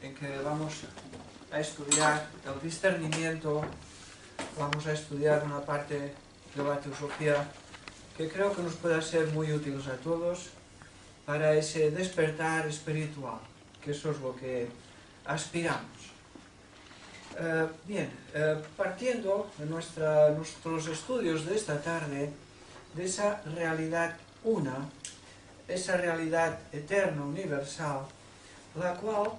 en que vamos a estudiar el discernimiento, vamos a estudiar una parte de la teosofía que creo que nos pueda ser muy útiles a todos para ese despertar espiritual, que eso es lo que aspiramos. Partiendo de nuestros estudios de esta tarde, de esa realidad una, esa realidad eterna, universal, la cual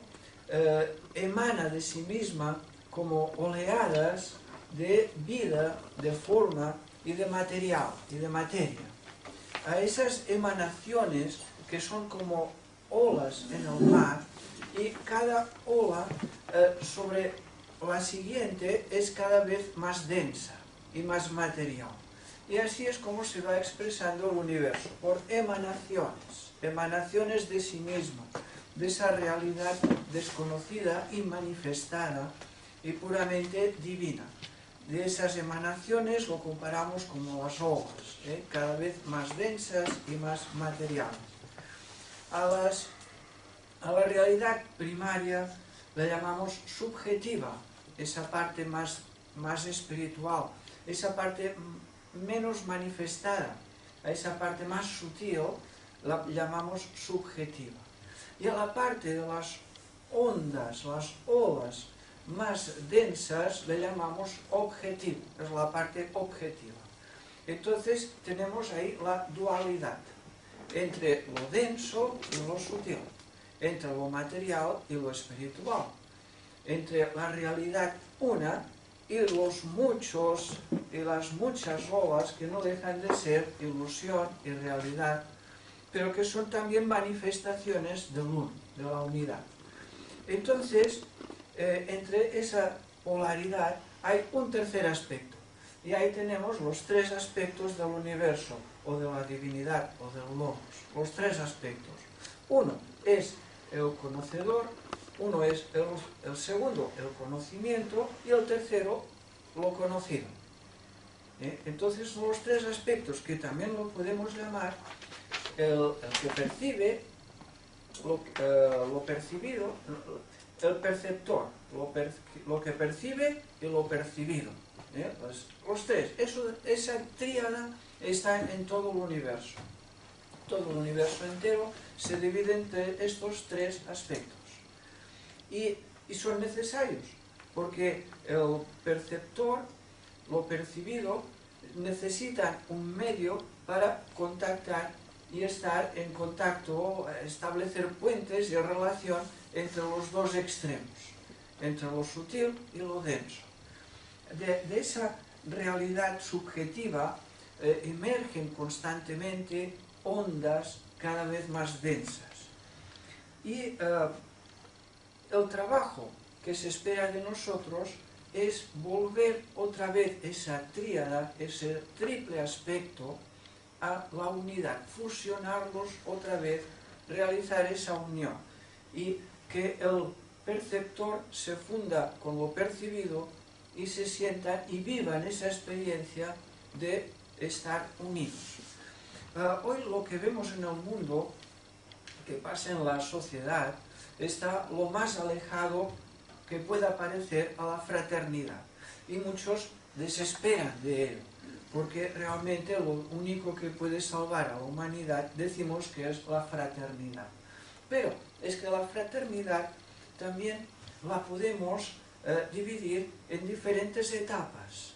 emana de sí misma como oleadas de vida, de forma y de material y de materia. A esas emanaciones que son como olas en el mar, y cada ola sobre la siguiente es cada vez más densa y más material. Y así es como se va expresando el universo, por emanaciones de sí mismo, de esa realidad desconocida y manifestada y puramente divina. De esas emanaciones lo comparamos como las olas, cada vez más densas y más materiales. A la realidad primaria la llamamos subjetiva, esa parte más espiritual, esa parte menos manifestada, a esa parte más sutil la llamamos subjetiva. Y a la parte de las ondas, las olas más densas, le llamamos objetivo, es la parte objetiva. Entonces tenemos ahí la dualidad entre lo denso y lo sutil, entre lo material y lo espiritual, entre la realidad una y los muchos y las muchas olas que no dejan de ser ilusión y realidad, pero que son también manifestaciones del uno, de la unidad. Entonces, entre esa polaridad hay un tercer aspecto, y ahí tenemos los tres aspectos del universo, o de la divinidad, o del logos, los tres aspectos. Uno es el conocedor, uno es el segundo, el conocimiento, y el tercero, lo conocido. Entonces son los tres aspectos que también lo podemos llamar el que percibe, lo percibido, el perceptor, lo que percibe y lo percibido. Los tres, esa tríada está en todo el universo. Todo el universo entero se divide entre estos tres aspectos. Y son necesarios, porque el perceptor, lo percibido, necesitan un medio para contactar y estar en contacto, establecer puentes y relación entre los dos extremos, entre lo sutil y lo denso. De esa realidad subjetiva emergen constantemente ondas cada vez más densas. Y el trabajo que se espera de nosotros es volver otra vez esa tríada, ese triple aspecto, a la unidad, fusionarlos otra vez, realizar esa unión, y que el perceptor se funda con lo percibido y se sientan y vivan esa experiencia de estar unidos. Hoy lo que vemos en el mundo, que pasa en la sociedad, está lo más alejado que pueda parecer a la fraternidad, y muchos desesperan de ello, porque realmente lo único que puede salvar a la humanidad decimos que es la fraternidad. Pero es que la fraternidad también la podemos dividir en diferentes etapas,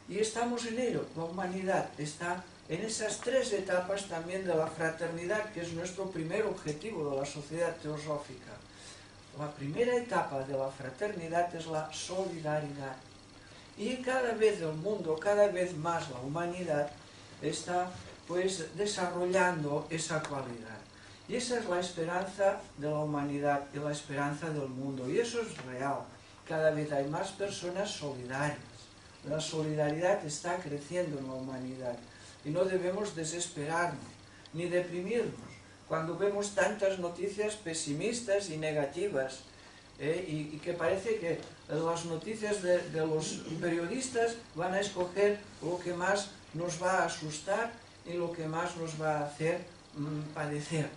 y estamos en ello. La humanidad está en esas tres etapas también de la fraternidad, que es nuestro primer objetivo de la sociedad teosófica. La primera etapa de la fraternidad es la solidaridad. Y cada vez el mundo, cada vez más la humanidad, está pues desarrollando esa cualidad. Y esa es la esperanza de la humanidad y la esperanza del mundo. Y eso es real. Cada vez hay más personas solidarias. La solidaridad está creciendo en la humanidad. Y no debemos desesperarnos, ni deprimirnos, cuando vemos tantas noticias pesimistas y negativas, y que parece que las noticias de los periodistas van a escoger lo que más nos va a asustar y lo que más nos va a hacer padecer.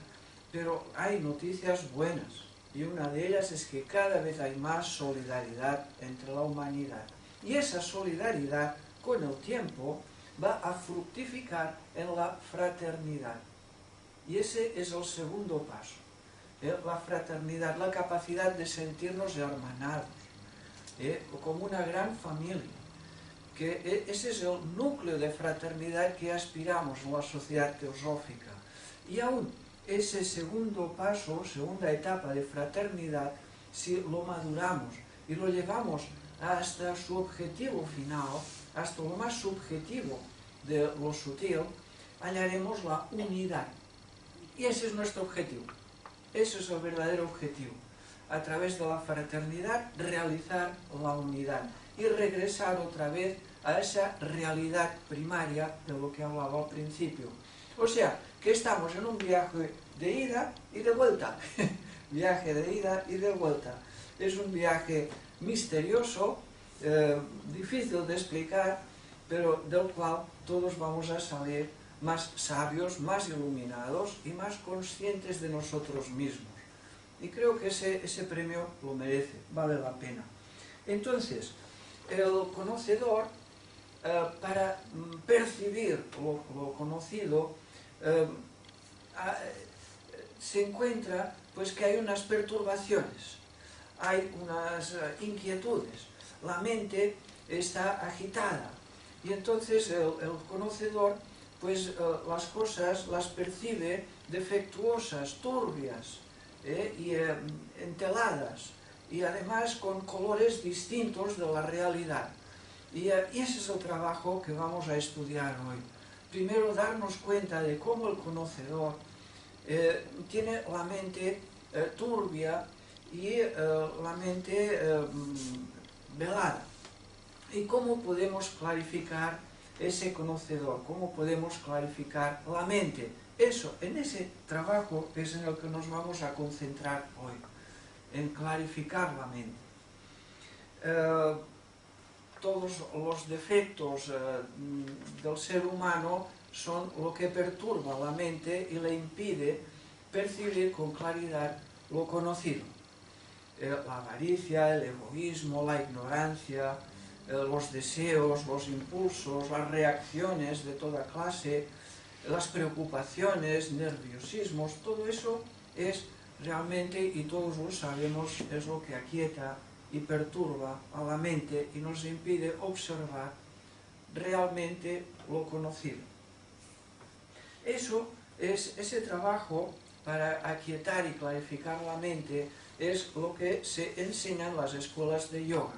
Pero hay noticias buenas, y una de ellas es que cada vez hay más solidaridad entre la humanidad. Y esa solidaridad, con el tiempo, va a fructificar en la fraternidad. Y ese es el segundo paso. La fraternidad, la capacidad de sentirnos hermanados, como una gran familia. Que ese es el núcleo de fraternidad que aspiramos en la sociedad teosófica. Y aún ese segundo paso, segunda etapa de fraternidad, si lo maduramos y lo llevamos hasta su objetivo final, hasta lo más subjetivo de lo sutil, hallaremos la unidad. Y ese es nuestro objetivo. Ese es el verdadero objetivo. A través de la fraternidad, realizar la unidad y regresar otra vez a esa realidad primaria de lo que hablaba al principio. O sea, que estamos en un viaje de ida y de vuelta. Viaje de ida y de vuelta. Es un viaje misterioso, difícil de explicar, pero del cual todos vamos a salir más sabios, más iluminados y más conscientes de nosotros mismos. Y creo que ese premio lo merece, vale la pena. Entonces, el conocedor, para percibir lo conocido, se encuentra pues que hay unas perturbaciones, hay unas inquietudes, la mente está agitada y entonces el conocedor pues las cosas las percibe defectuosas, turbias y enteladas y además con colores distintos de la realidad. Y ese es el trabajo que vamos a estudiar hoy. Primero, darnos cuenta de cómo el conocedor tiene la mente turbia y la mente velada. Y cómo podemos clarificar ese conocedor, cómo podemos clarificar la mente. Eso, en ese trabajo es en el que nos vamos a concentrar hoy, en clarificar la mente. Todos los defectos del ser humano son lo que perturba la mente y le impide percibir con claridad lo conocido. La avaricia, el egoísmo, la ignorancia, los deseos, los impulsos, las reacciones de toda clase, las preocupaciones, nerviosismos, todo eso es realmente, y todos lo sabemos, es lo que aquieta y perturba a la mente y nos impide observar realmente lo conocido. Ese trabajo para aquietar y clarificar la mente es lo que se enseña en las escuelas de yoga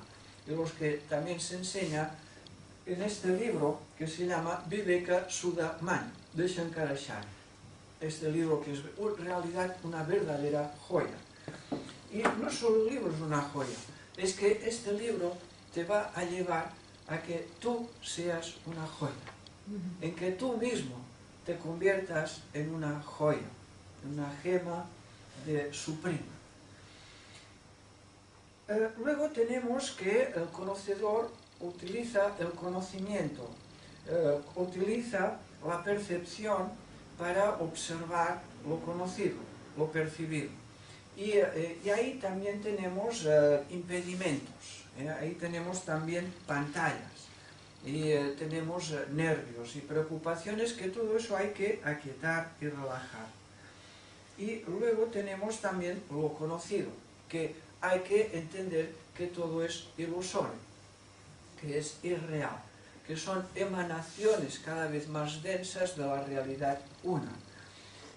y los que también se enseña en este libro que se llama Viveka Sudha Mani de Shankaracharya. Este libro que es en realidad una verdadera joya. Y no solo el libro es una joya, es que este libro te va a llevar a que tú seas una joya, en que tú mismo te conviertas en una joya, en una gema suprema. Luego tenemos que el conocedor utiliza el conocimiento, utiliza la percepción para observar lo conocido, lo percibido. Y ahí también tenemos impedimentos, ahí tenemos también pantallas, y tenemos nervios y preocupaciones, que todo eso hay que aquietar y relajar. Y luego tenemos también lo conocido, que hay que entender que todo es ilusorio, que es irreal, que son emanaciones cada vez más densas de la realidad una.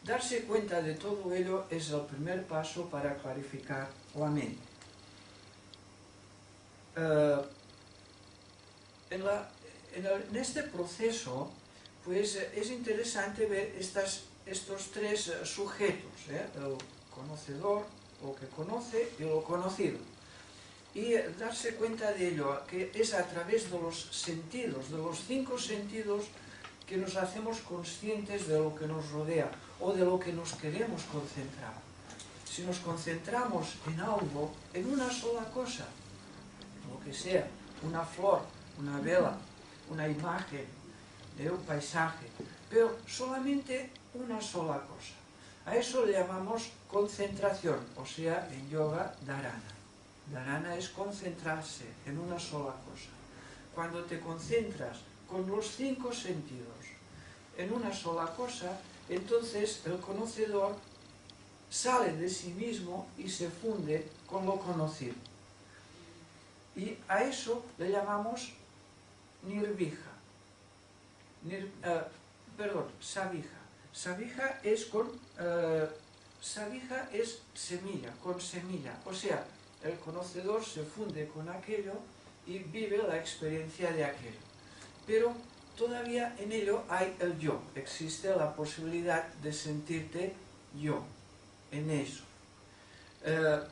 Darse cuenta de todo ello es el primer paso para clarificar la mente. En este proceso, pues es interesante ver estos tres sujetos, el conocedor, lo que conoce y lo conocido. Y darse cuenta de ello, que es a través de los sentidos, de los 5 sentidos, que nos hacemos conscientes de lo que nos rodea o de lo que nos queremos concentrar. Si nos concentramos en algo, en una sola cosa, lo que sea, una flor, una vela, una imagen, un paisaje, pero solamente una sola cosa. A eso le llamamos concentración, o sea, en yoga, dharana. Dharana es concentrarse en una sola cosa. Cuando te concentras con los 5 sentidos en una sola cosa, entonces el conocedor sale de sí mismo y se funde con lo conocido. Y a eso le llamamos nirvija. Savija. Savija es semilla, con semilla. O sea, el conocedor se funde con aquello y vive la experiencia de aquello. Pero todavía en ello hay el yo. Existe la posibilidad de sentirte yo en eso.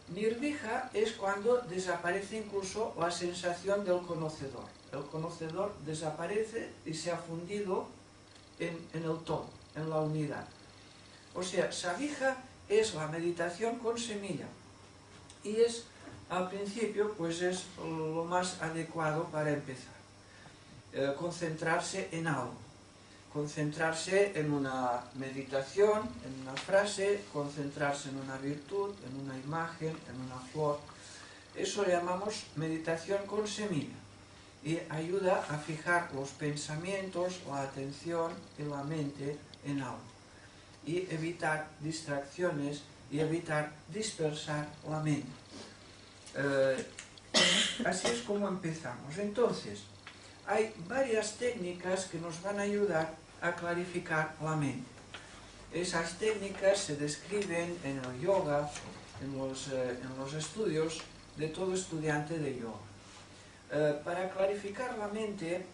Nirvija es cuando desaparece incluso la sensación del conocedor. El conocedor desaparece y se ha fundido en el todo, en la unidad. O sea, savija es la meditación con semilla y es, al principio, pues es lo más adecuado para empezar. Concentrarse en algo, concentrarse en una meditación, en una frase, concentrarse en una virtud, en una imagen, en una flor. Eso le llamamos meditación con semilla y ayuda a fijar los pensamientos, la atención y la mente en algo y evitar distracciones y evitar dispersar la mente. Así es como empezamos. Entonces, hay varias técnicas que nos van a ayudar a clarificar la mente. Esas técnicas se describen en el yoga, en los estudios de todo estudiante de yoga. Para clarificar la mente,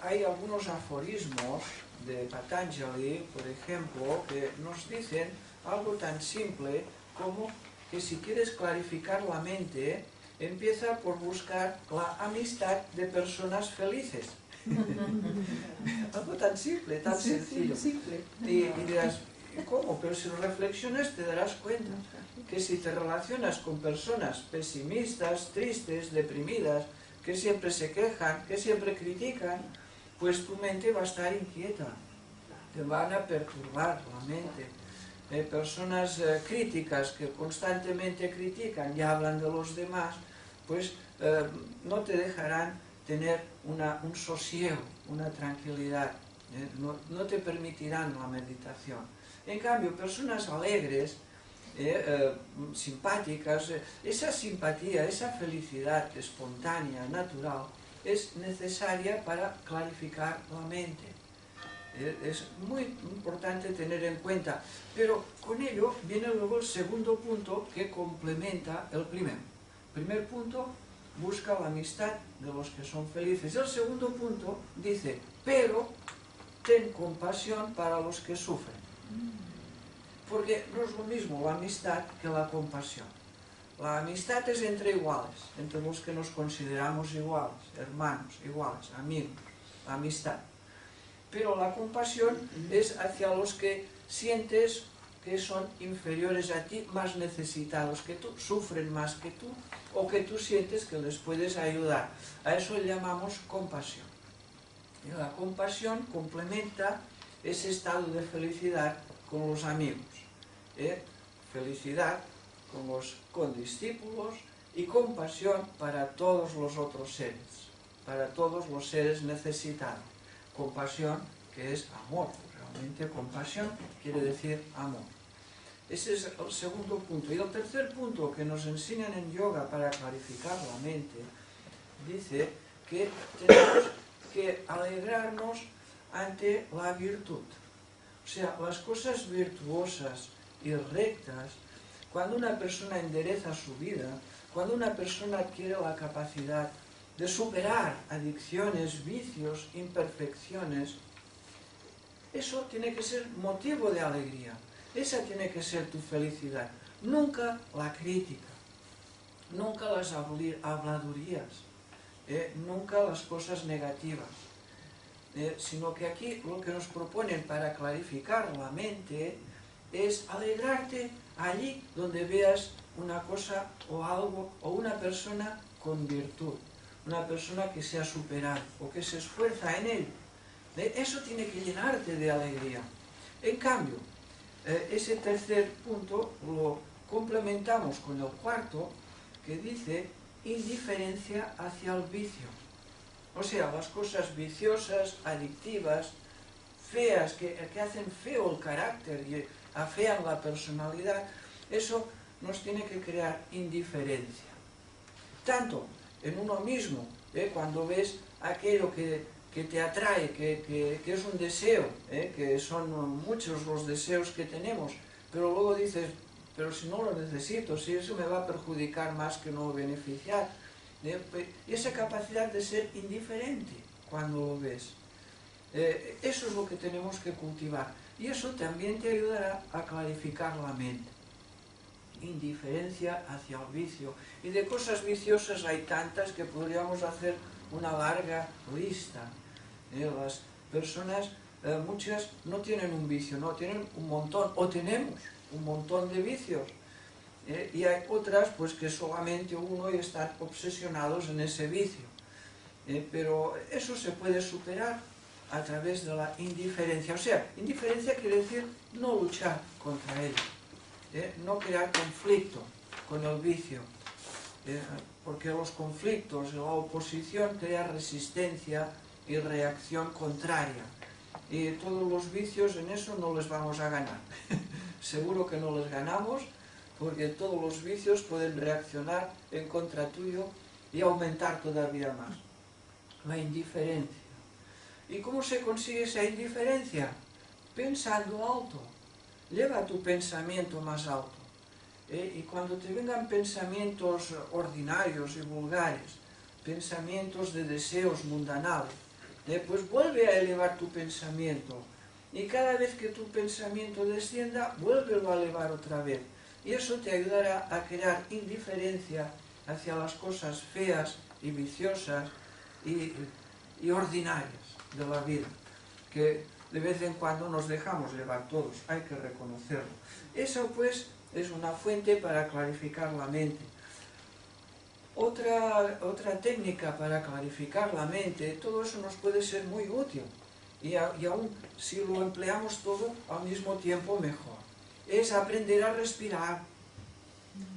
hay algunos aforismos de Patanjali, por ejemplo, que nos dicen algo tan simple como que si quieres clarificar la mente, empieza por buscar la amistad de personas felices. Algo tan simple, tan sencillo. Y dirás, ¿cómo? Pero si lo reflexionas te darás cuenta que si te relacionas con personas pesimistas, tristes, deprimidas, que siempre se quejan, que siempre critican, pues tu mente va a estar inquieta, te van a perturbar la mente. Personas críticas que constantemente critican y hablan de los demás, pues no te dejarán tener un sosiego, una tranquilidad, no te permitirán la meditación. En cambio, personas alegres, simpáticas, esa simpatía, esa felicidad espontánea, natural, es necesaria para clarificar la mente. Es muy importante tener en cuenta, pero con ello viene luego el segundo punto que complementa el primero. Primer punto, busca la amistad de los que son felices. El segundo punto dice, pero ten compasión para los que sufren. Porque no es lo mismo la amistad que la compasión. La amistad es entre iguales, entre los que nos consideramos iguales, hermanos, iguales, amigos, amistad. Pero la compasión es hacia los que sientes que son inferiores a ti, más necesitados que tú, sufren más que tú, o que tú sientes que les puedes ayudar. A eso le llamamos compasión. Y la compasión complementa ese estado de felicidad con los amigos. Felicidad con los condiscípulos y compasión para todos los otros seres, para todos los seres necesitados. Compasión, que es amor, realmente compasión quiere decir amor. Ese es el segundo punto. Y el tercer punto que nos enseñan en yoga para clarificar la mente, dice que tenemos que alegrarnos ante la virtud. O sea, las cosas virtuosas y rectas, cuando una persona endereza su vida, cuando una persona adquiere la capacidad de superar adicciones, vicios, imperfecciones, eso tiene que ser motivo de alegría. Esa tiene que ser tu felicidad. Nunca la crítica, nunca las habladurías, nunca las cosas negativas. Sino que aquí lo que nos proponen para clarificar la mente es alegrarte allí donde veas una cosa o algo o una persona con virtud, una persona que se ha superado o que se esfuerza en ello. Eso tiene que llenarte de alegría. En cambio, ese tercer punto lo complementamos con el cuarto, que dice indiferencia hacia el vicio. O sea, las cosas viciosas, adictivas, feas, que hacen feo el carácter y afean la personalidad, eso nos tiene que crear indiferencia. Tanto en uno mismo, cuando ves aquello que te atrae, que es un deseo, que son muchos los deseos que tenemos, pero luego dices, pero si no lo necesito, si eso me va a perjudicar más que no beneficiar. Y esa capacidad de ser indiferente cuando lo ves. Eso es lo que tenemos que cultivar. Y eso también te ayudará a clarificar la mente. Indiferencia hacia el vicio. Y de cosas viciosas hay tantas que podríamos hacer una larga lista. Las personas, muchas no tienen un vicio, no, tienen un montón, o tenemos un montón de vicios. Y hay otras pues que solamente uno y están obsesionados en ese vicio. Pero eso se puede superar a través de la indiferencia. O sea, indiferencia quiere decir no luchar contra él, no crear conflicto con el vicio, porque los conflictos, la oposición crea resistencia y reacción contraria. Y todos los vicios en eso no les vamos a ganar. Seguro que no les ganamos, porque todos los vicios pueden reaccionar en contra tuyo y aumentar todavía más. La indiferencia. ¿Y cómo se consigue esa indiferencia? Pensando alto. Lleva tu pensamiento más alto. Y cuando te vengan pensamientos ordinarios y vulgares, pensamientos de deseos mundanales, pues vuelve a elevar tu pensamiento. Y cada vez que tu pensamiento descienda, vuélvelo a elevar otra vez. Y eso te ayudará a crear indiferencia hacia las cosas feas y viciosas y ordinarias de la vida, que de vez en cuando nos dejamos llevar todos, hay que reconocerlo. Eso pues es una fuente para clarificar la mente. Otra técnica para clarificar la mente, todo eso nos puede ser muy útil, y aún si lo empleamos todo al mismo tiempo mejor. Es aprender a respirar.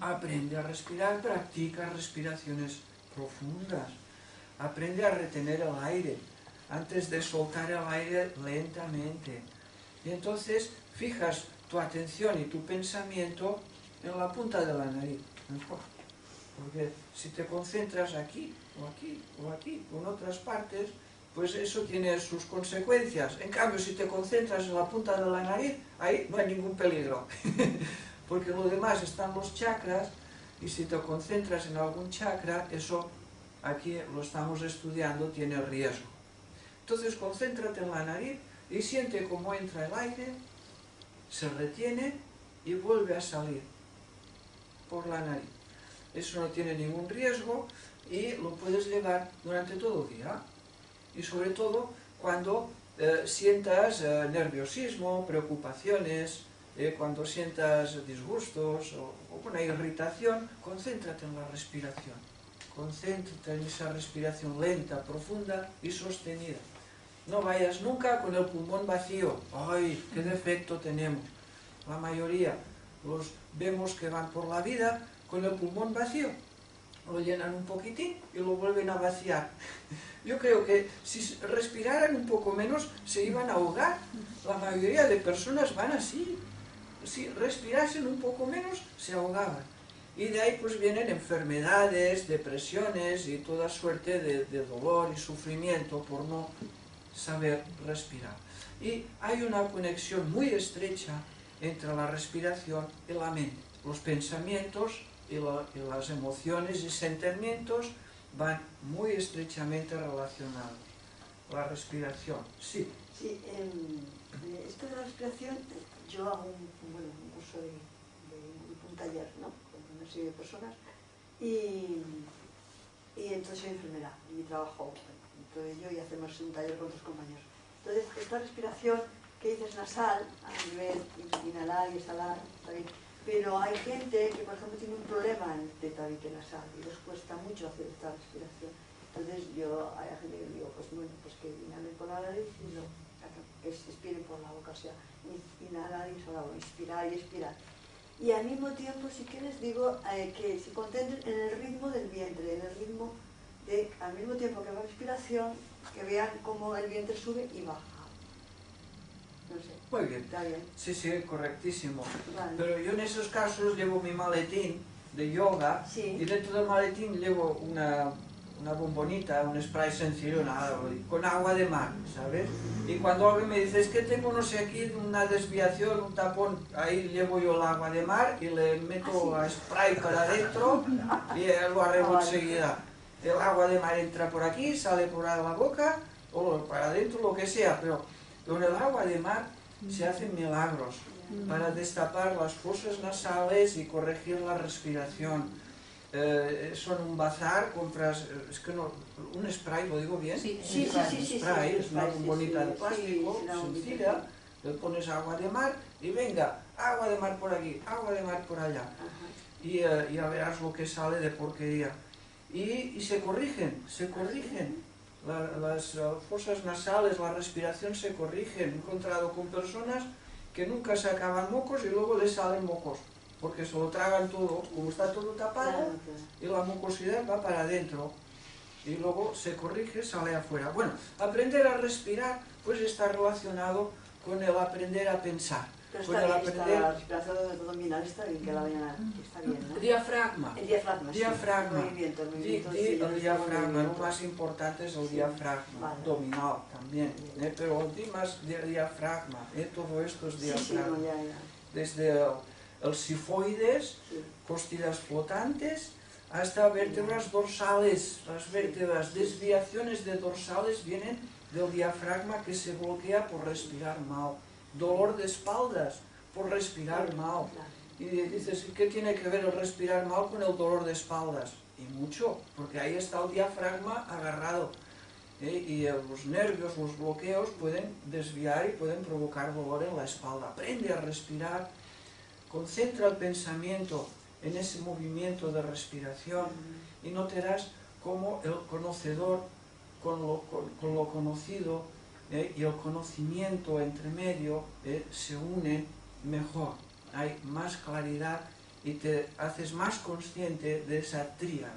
Aprende a respirar, practica respiraciones profundas. Aprende a retener el aire antes de soltar el aire lentamente. Y entonces fijas tu atención y tu pensamiento en la punta de la nariz. Mejor. Porque si te concentras aquí, o aquí, o aquí, o en otras partes, pues eso tiene sus consecuencias. En cambio, si te concentras en la punta de la nariz, ahí no hay ningún peligro. Porque lo demás están los chakras, y si te concentras en algún chakra, eso aquí lo estamos estudiando, tiene riesgo. Entonces concéntrate en la nariz y siente cómo entra el aire, se retiene y vuelve a salir por la nariz. Eso no tiene ningún riesgo y lo puedes llevar durante todo el día. Y sobre todo cuando sientas nerviosismo, preocupaciones, cuando sientas disgustos o una irritación, concéntrate en la respiración. Concéntrate en esa respiración lenta, profunda y sostenida. No vayas nunca con el pulmón vacío. ¡Ay, qué defecto tenemos! La mayoría los vemos que van por la vida con el pulmón vacío. Lo llenan un poquitín y lo vuelven a vaciar. Yo creo que si respiraran un poco menos se iban a ahogar. La mayoría de personas van así. Si respirasen un poco menos se ahogaban. Y de ahí pues vienen enfermedades, depresiones y toda suerte de dolor y sufrimiento por no saber respirar. Y hay una conexión muy estrecha entre la respiración y la mente. Los pensamientos y las emociones y sentimientos van muy estrechamente relacionados. La respiración, sí. Sí, esto de la respiración, yo hago un curso un taller, ¿no?, con una serie de personas, y entonces soy enfermera, y mi trabajo, entonces yo y hacemos un taller con otros compañeros. Entonces, esta respiración que dices nasal, a nivel inhalar y exhalar, está bien, pero hay gente que, por ejemplo, tiene un problema de tabique nasal y les cuesta mucho hacer esta respiración. Entonces, hay gente que digo, pues bueno, pues que inhalen por la nariz y que se expire por la boca, o sea, inhalar y exhalar, inspirar y expirar. Y al mismo tiempo, sí que les digo que se concentren en el ritmo del vientre, en el ritmo de, al mismo tiempo que la respiración, que vean cómo el vientre sube y baja. No sé. Muy bien. ¿Está bien? Sí, sí, correctísimo. Vale. Pero yo en esos casos llevo mi maletín de yoga, Sí. y dentro del maletín llevo una bombonita, un spray sencillo, con agua de mar, ¿sabes? Y cuando alguien me dice, es que tengo no sé aquí una desviación, un tapón, ahí llevo yo el agua de mar y le meto a spray para adentro y lo arreglo enseguida. El agua de mar entra por aquí, sale por la boca o para adentro, lo que sea, pero con el agua de mar se hacen milagros para destapar las fosas nasales y corregir la respiración. Eso en un bazar compras, es que no, un spray, ¿lo digo bien? Sí, Sí, Un spray, es una bombonita de plástico, sencilla, le pones agua de mar y venga, agua de mar por aquí, agua de mar por allá. Y ya verás lo que sale de porquería. Y se corrigen. Las fosas nasales, la respiración se corrigen. He encontrado con personas que nunca sacaban mocos y luego les salen mocos, porque se lo tragan todo, como está todo tapado, y la mucosidad va para adentro, y luego se corrige, sale afuera. Bueno, aprender a respirar, pues está relacionado con el aprender a pensar. Pero Con está el bien, aprender... la respiración abdominal está bien, que la vayan está bien, ¿no? Diafragma. El diafragma, sí. Diafragma. El movimiento, El diafragma, lo más importante es el diafragma, Vale. abdominal también, pero di más diafragma, todo esto es diafragma. Sí, ya. Desde el sifoides, Sí. costillas flotantes, hasta vértebras dorsales. Las vértebras, desviaciones de dorsales vienen del diafragma que se bloquea por respirar mal. Dolor de espaldas por respirar mal. Y dices, ¿qué tiene que ver el respirar mal con el dolor de espaldas? Y mucho, porque ahí está el diafragma agarrado. Y los nervios, los bloqueos pueden desviar y pueden provocar dolor en la espalda. Aprende a respirar, concentra el pensamiento en ese movimiento de respiración y notarás cómo el conocedor con lo conocido y el conocimiento entre medio se unen mejor. Hay más claridad y te haces más consciente de esa tríada,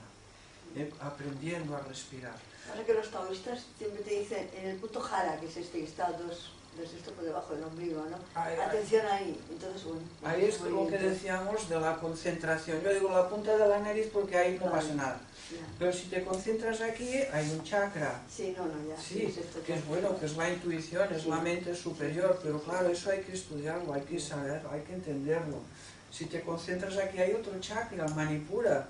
aprendiendo a respirar. Pasa que los taoístas siempre te dicen, en el punto jara, que es este que está dos esto por debajo del ombligo, ¿no? Atención ahí. Entonces, bueno, ahí es lo que decíamos de la concentración. Yo digo la punta de la nariz porque ahí no pasa nada. Ya. Pero si te concentras aquí, hay un chakra. Sí, ya. Sí, es esto que es bueno, que es la intuición, es la mente superior, pero claro, eso hay que estudiarlo, hay que saberlo, hay que entenderlo. Si te concentras aquí, hay otro chakra, Manipura.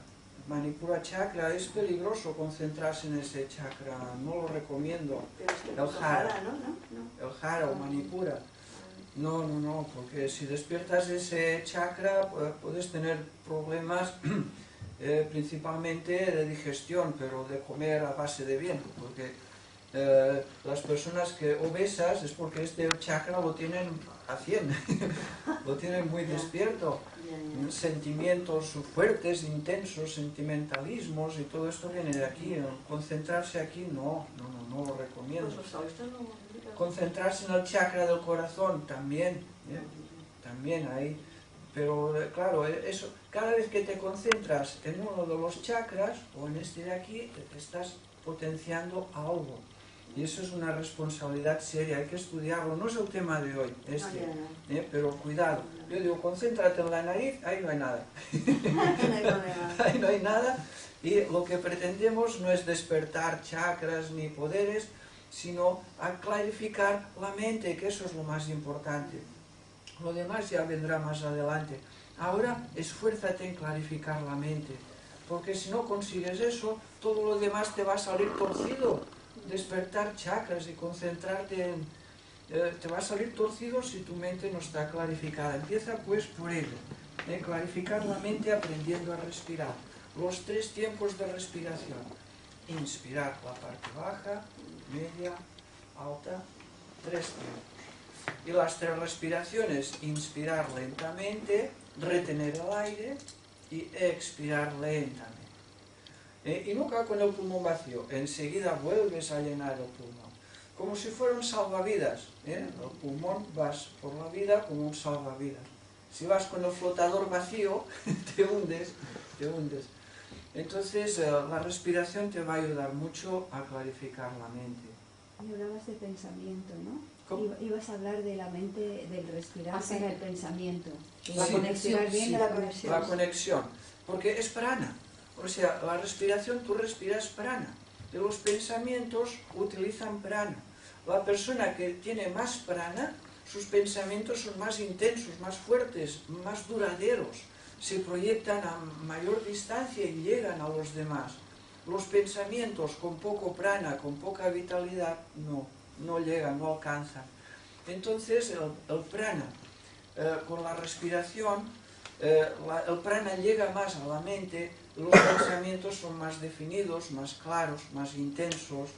Manipura chakra, es peligroso concentrarse en ese chakra, no lo recomiendo. Pero el jara, ¿no? el jara o Manipura. No, porque si despiertas ese chakra puedes tener problemas principalmente de digestión, pero de comer a base de bien, porque las personas que obesas es porque este chakra lo tienen a 100, lo tienen muy despierto. Sentimientos fuertes, intensos, sentimentalismos y todo esto viene de aquí. Concentrarse aquí no lo recomiendo. Concentrarse en el chakra del corazón también ahí. Pero claro, eso, cada vez que te concentras en uno de los chakras o en este de aquí, estás potenciando algo. Y eso es una responsabilidad seria, hay que estudiarlo, no es el tema de hoy, pero cuidado. Yo digo, concéntrate en la nariz, ahí no hay nada. Ahí no hay nada, y lo que pretendemos no es despertar chakras ni poderes, sino a clarificar la mente, que eso es lo más importante. Lo demás ya vendrá más adelante. Ahora, esfuérzate en clarificar la mente, porque si no consigues eso, todo lo demás te va a salir torcido. Despertar chakras y concentrarte en... te va a salir torcido si tu mente no está clarificada. Empieza pues por ello, clarificar la mente aprendiendo a respirar. Los 3 tiempos de respiración. Inspirar la parte baja, media, alta, 3 tiempos. Y las 3 respiraciones, inspirar lentamente, retener el aire y expirar lentamente. Y nunca con el pulmón vacío, enseguida vuelves a llenar el pulmón. como si fuera un salvavidas. El pulmón, vas por la vida como un salvavidas. Si vas con el flotador vacío, te hundes. Entonces, la respiración te va a ayudar mucho a clarificar la mente. Y hablabas de pensamiento, ¿no? ¿Cómo? Ibas a hablar de la mente, del respirar sí. para el pensamiento. La Sí, conexión, bien sí, la la conexión. La conexión, porque es prana. O sea, la respiración, tú respiras prana. Y los pensamientos utilizan prana. La persona que tiene más prana, sus pensamientos son más intensos, más fuertes, más duraderos. Se proyectan a mayor distancia y llegan a los demás. Los pensamientos con poco prana, con poca vitalidad, no llegan, no alcanzan. Entonces, el prana, con la respiración, el prana llega más a la mente, los pensamientos son más definidos, más claros, más intensos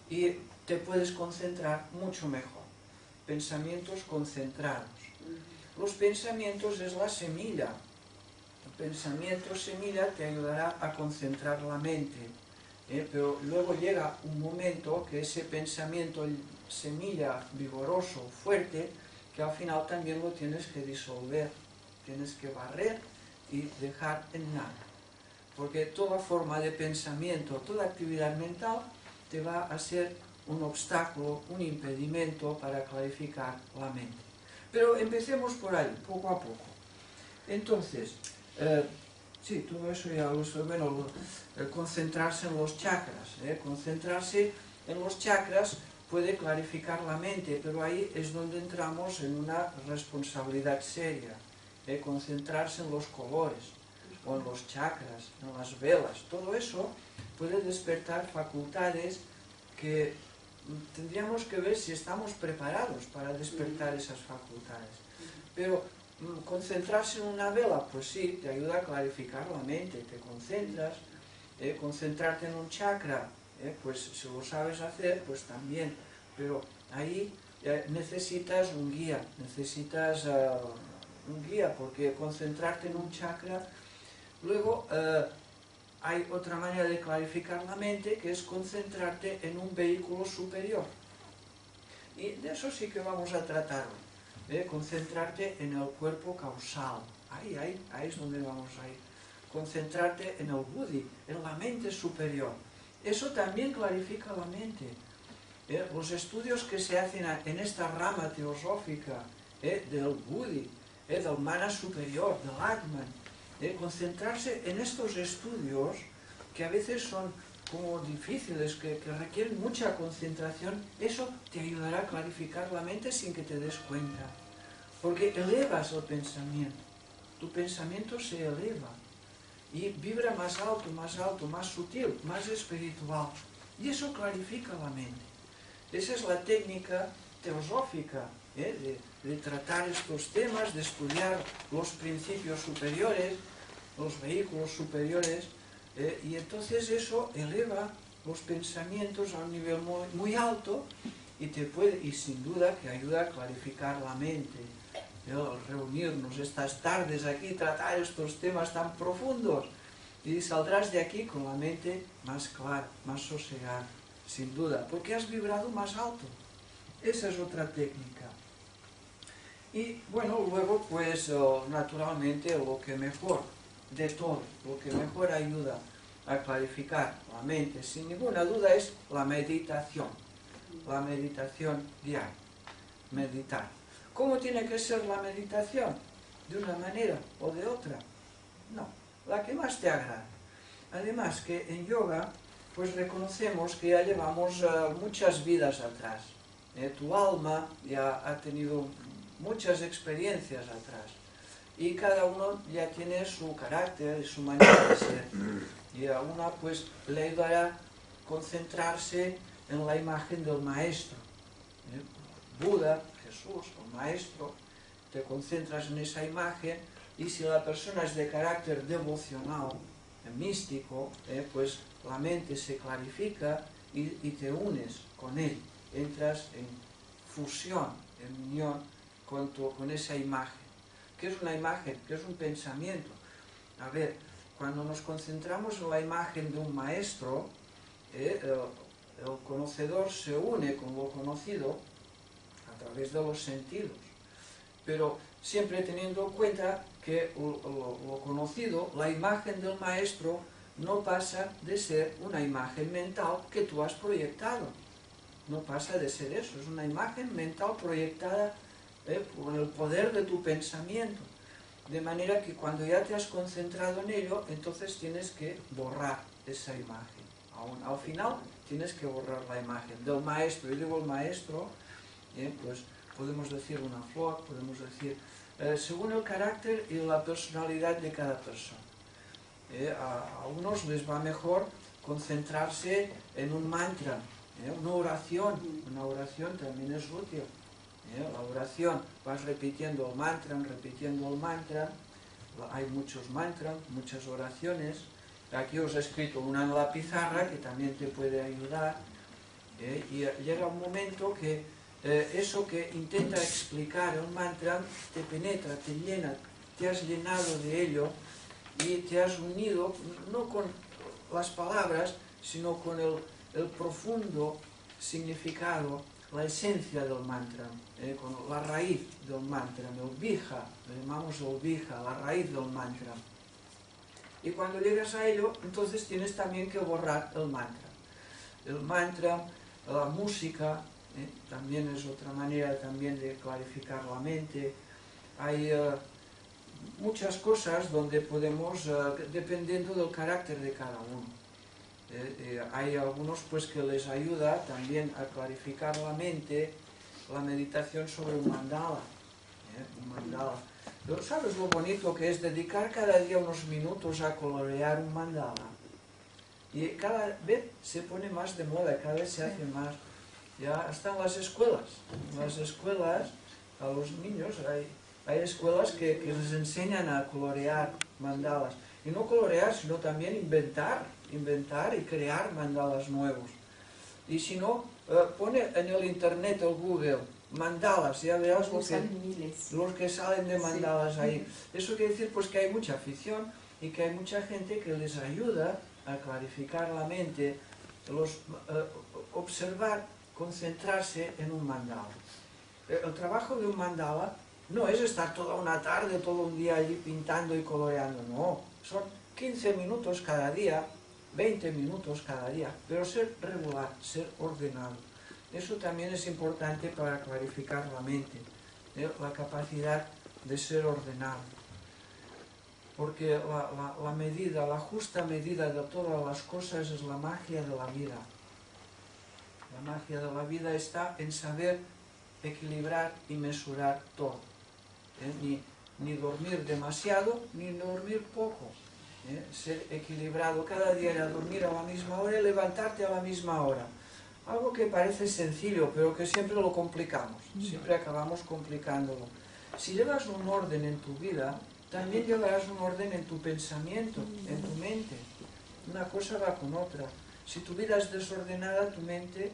y te puedes concentrar mucho mejor. Pensamientos concentrados. Los pensamientos es la semilla. El pensamiento semilla te ayudará a concentrar la mente. Pero luego llega un momento que ese pensamiento semilla vigoroso, fuerte, que al final también lo tienes que disolver, tienes que barrer y dejar en nada. Porque toda forma de pensamiento, toda actividad mental te va a ser un obstáculo, un impedimento para clarificar la mente. Pero empecemos por ahí, poco a poco. Entonces, sí, todo eso ya lo sé, bueno, concentrarse en los chakras. Concentrarse en los chakras puede clarificar la mente, pero ahí es donde entramos en una responsabilidad seria. Concentrarse en los colores, o en los chakras, en las velas. Todo eso puede despertar facultades que tendríamos que ver si estamos preparados para despertar esas facultades. Pero concentrarse en una vela, pues sí, te ayuda a clarificar la mente, te concentras. Concentrarte en un chakra, pues si lo sabes hacer, pues también. Pero ahí necesitas un guía, porque concentrarte en un chakra. Luego hay otra manera de clarificar la mente, que es concentrarte en un vehículo superior. Y de eso sí que vamos a tratar hoy. Concentrarte en el cuerpo causal. Ahí es donde vamos a ir. Concentrarte en el buddhi, en la mente superior. Eso también clarifica la mente. Los estudios que se hacen en esta rama teosófica del buddhi, del mana superior, del atman, concentrarse en estos estudios que a veces son como difíciles, que requieren mucha concentración, eso te ayudará a clarificar la mente sin que te des cuenta. Porque elevas el pensamiento. Tu pensamiento se eleva y vibra más alto, más sutil, más espiritual. Y eso clarifica la mente. Esa es la técnica teosófica, de tratar estos temas, de estudiar los principios superiores, los vehículos superiores, y entonces eso eleva los pensamientos a un nivel muy alto y sin duda que ayuda a clarificar la mente. Reunirnos estas tardes aquí, tratar estos temas tan profundos, y saldrás de aquí con la mente más clara, más sosegada, sin duda, porque has vibrado más alto. Esa es otra técnica. Y bueno, luego pues naturalmente lo que mejor de todo, lo que mejor ayuda a clarificar la mente, sin ninguna duda, es la meditación diaria, meditar. ¿Cómo tiene que ser la meditación? ¿De una manera o de otra? No, la que más te agrade. Además que en yoga, pues reconocemos que ya llevamos muchas vidas atrás. Tu alma ya ha tenido muchas experiencias atrás. Y cada uno ya tiene su carácter y su manera de ser. Y a una pues le ayudará a concentrarse en la imagen del maestro. Buda, Jesús, el maestro, te concentras en esa imagen, y si la persona es de carácter devocional, místico, pues la mente se clarifica y te unes con él, entras en fusión, en unión con esa imagen. ¿Qué es una imagen? ¿Qué es un pensamiento? A ver, cuando nos concentramos en la imagen de un maestro, el conocedor se une con lo conocido a través de los sentidos, pero siempre teniendo en cuenta que lo conocido, la imagen del maestro, no pasa de ser una imagen mental que tú has proyectado. No pasa de ser eso, es una imagen mental proyectada con el poder de tu pensamiento. De manera que cuando ya te has concentrado en ello, entonces tienes que borrar esa imagen. Al final tienes que borrar la imagen del maestro. Yo digo el maestro, pues podemos decir una flor, podemos decir, según el carácter y la personalidad de cada persona. A unos les va mejor concentrarse en un mantra, una oración también es útil. La oración, vas repitiendo el mantra, hay muchos mantras, muchas oraciones. Aquí os he escrito una en la pizarra que también te puede ayudar. Y llega un momento que eso que intenta explicar el mantra te penetra, te llena, te has llenado de ello y te has unido no con las palabras, sino con el profundo significado, la esencia del mantra, con la raíz del mantra, el bija, le llamamos el bija, la raíz del mantra. Y cuando llegas a ello, entonces tienes también que borrar el mantra. El mantra, la música, también es otra manera también de clarificar la mente. Hay muchas cosas donde podemos, dependiendo del carácter de cada uno. Hay algunos pues que les ayuda también a clarificar la mente, la meditación sobre un mandala. Un mandala. Pero ¿sabes lo bonito que es dedicar cada día unos minutos a colorear un mandala? Y cada vez se pone más de moda, cada vez se hace más. Ya están las escuelas. En las escuelas, a los niños, hay escuelas que les enseñan a colorear mandalas. Y no colorear, sino también inventar y crear mandalas nuevos. Y si no, pone en el internet, el Google, mandalas, ya verás los que salen de mandalas ahí. Eso quiere decir pues que hay mucha afición y que hay mucha gente que les ayuda a clarificar la mente, observar, concentrarse en un mandala. El trabajo de un mandala no es estar toda una tarde, todo un día allí pintando y coloreando, no. Son 15 minutos cada día, 20 minutos cada día, pero ser regular, ser ordenado. Eso también es importante para clarificar la mente, la capacidad de ser ordenado. Porque la medida, la justa medida de todas las cosas es la magia de la vida. La magia de la vida está en saber equilibrar y mesurar todo. Ni dormir demasiado, ni dormir poco. Ser equilibrado, cada día ir a dormir a la misma hora y levantarte a la misma hora. Algo que parece sencillo, pero que siempre lo complicamos, siempre acabamos complicándolo. Si llevas un orden en tu vida, también llevarás un orden en tu pensamiento, en tu mente. Una cosa va con otra. Si tu vida es desordenada, tu mente,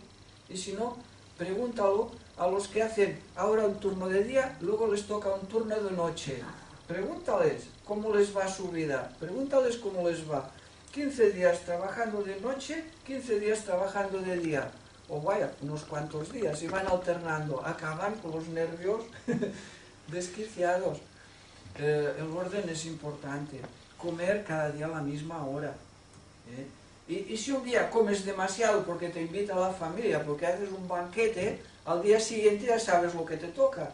y si no, pregúntalo a los que hacen ahora un turno de día, luego les toca un turno de noche. Pregúntales cómo les va su vida, pregúntales cómo les va. 15 días trabajando de noche, 15 días trabajando de día. O vaya, unos cuantos días, y van alternando, acaban con los nervios desquiciados. El orden es importante. Comer cada día a la misma hora. Y si un día comes demasiado porque te invita la familia, porque haces un banquete, al día siguiente ya sabes lo que te toca.